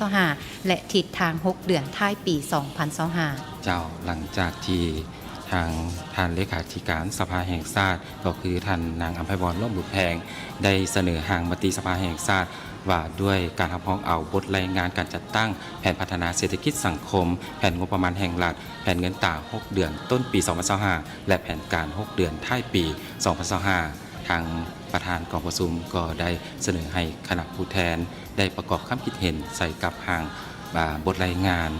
2025และทิศทาง 6 เดือนท้ายปี 2025เจ้าหลังจากที่ทางท่านเลขาธิการสภาแห่งชาติก็คือท่านนางอภัยพร ร่มบุตรแพงได้เสนอหางมติสภาแห่งชาติว่าด้วยการรับรองเอาบทรายงานการจัดตั้งแผนพัฒนาเศรษฐกิจสังคมแผนงบประมาณแห่งรัฐแผนเงินตรา6 เดือนต้นปี 2025และแผนการ 6 เดือนท้ายปี 2025ทางประธานกองประชุมก็ได้เสนอให้คณะผู้แทนได้ประกอบความคิดเห็นใส่กับหางบทรายงาน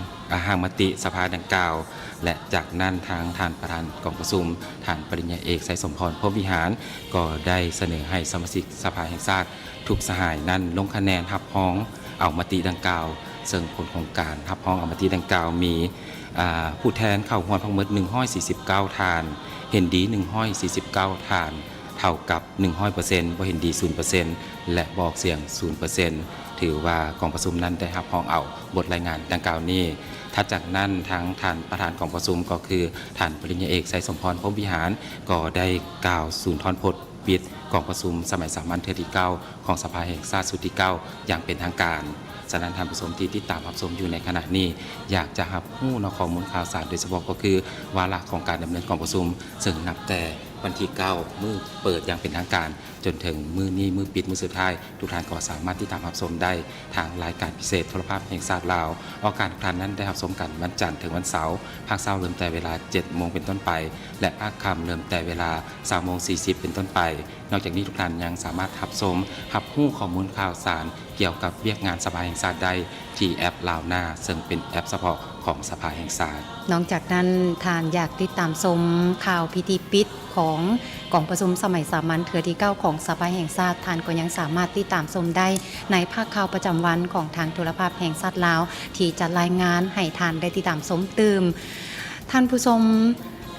หางมติสภาดังกล่าวและจากนั้นทางท่านประธานกองประชุมท่านปริญญาเอกไสยสมพรพรหมวิหารก็ได้เสนอให้สมาชิกสภาแห่งชาติทุกสหายนั้นลงคะแนนรับรองเอามติดังกล่าวซึ่งผลของการรับรองเอามติดังกล่าวมีผู้แทนเข้าร่วมทั้งหมด149 ทานเห็นดี149 ทานเท่ากับ 100% บ่เห็นดี 0% และบอกเสียง 0% ถือว่ากองประชุมนั้นได้รับรองเอาบทรายงานดังกล่าวนี้ถัดจากนั้นทางท่านประธานกองประชุมก็คือท่านปริญญาเอกไสยสมพรพรหมวิหารก็ได้กล่าวสุนทรพจน์ปิดกองประชุมสมัยสามัญเทื่อที่ 9ของสภาแห่งชาติสุดที่ 9อย่างเป็นทางการฉะนั้นท่านผู้ชมที่ติดตามรับชมอยู่ในขณะนี้อยากจะรับรู้ข้อมูลข่าวสารโดยเฉพาะก็คือวาระของการดำเนินกองประชุมซึ่งนับแต่วันที่ 9 มื้อเปิดอย่างเป็นทางการจนถึงมื้อนี้มื้อปิดมื้อสุดท้ายทุกท่านก็สามารถติดตามรับชมได้ทางรายการพิเศษโทรภาพแห่งชาติลาวออกการทุกท่านนั้นได้รับชมกันวันจันทร์ถึงวันเสาร์ภาคเช้าเริ่มแต่เวลา 7 โมงเป็นต้นไปและภาคค่ำเริ่มแต่เวลา 3 โมง 40 เป็นต้นไปนอกจากนี้ทุกท่านยังสามารถรับชมรับรู้ข้อมูลข่าวสารเกี่ยวกับเวียกงานสภาแห่งชาติได้ที่แอปลาวนาซึ่งเป็นแอปเฉพาะของสภาแห่งชาตินอกจากนั้นทานอยากติดตามชมข่าวพิธีปิดของกองประชุมสมัยสามัญเทื่อที่ 9ของสภาแห่งชาติทานก็ยังสามารถติดตามชมได้ในภาคข่าวประจำวันของทางโทรภาพแห่งชาติลาวที่จะรายงานให้ทานได้ติดตามชมตื่มท่านผู้ชม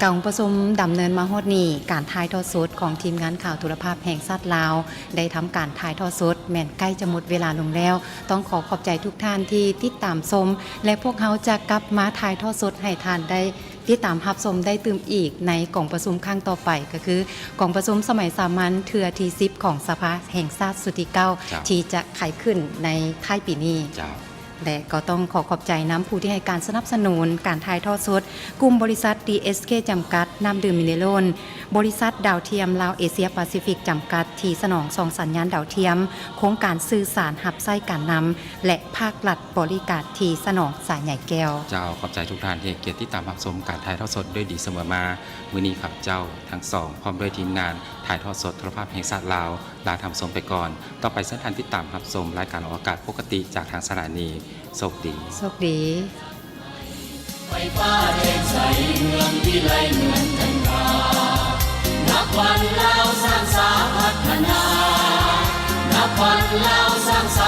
กองประชุมดำเนินมาฮอดนี้การถ่ายทอดสดของทีมงานข่าวโทรภาพแห่งชาติลาวได้ทำการถ่ายทอดสดแม่นใกล้จะหมดเวลาลงแล้วต้องขอบใจทุกท่านที่ติดตามชมและพวกเขาจะกลับมาถ่ายทอดสดให้ท่านได้ติดตามรับชมได้ตื่มอีกในกองประชุมครั้งต่อไปก็คือกองประชุมสมัยสามัญเทื่อที่ 10ของสภาแห่งชาติสุดที่ 9ที่จะไขขึ้นในท้ายปีนี้และก็ต้องขอบใจน้ำผู้ที่ให้การสนับสนุนการถ่ายทอดสดกลุ่มบริษัท DSK จำกัดน้ำดื่มมิเนรอนบริษัทดาวเทียมลาวเอเชียแปซิฟิกจำกัดที่สนองส่องสัญญาณดาวเทียมโครงการสื่อสารหับไส้การนำและภาครัฐบริการที่สนองสายใหญ่แก้วเจ้าขอบใจทุกท่านที่เกียรติตามรับชมการถ่ายทอดสดด้วยดีเสมอมามื้อนี้ครับเจ้าทั้งสองพร้อมด้วยทีมงานถ่ายทอดสดโทรภาพแห่งชาติลาวลาทำชมไปก่อนต่อไปเส้นทางติดตามรับชมรายการออกอากาศปกติจากทางสถานีโชคดีไฟฟ้าแดงใสเมืองวิไลเหมือนจันทรานับวันเราสร้างสาพัฒนานับวันเราสร้างสา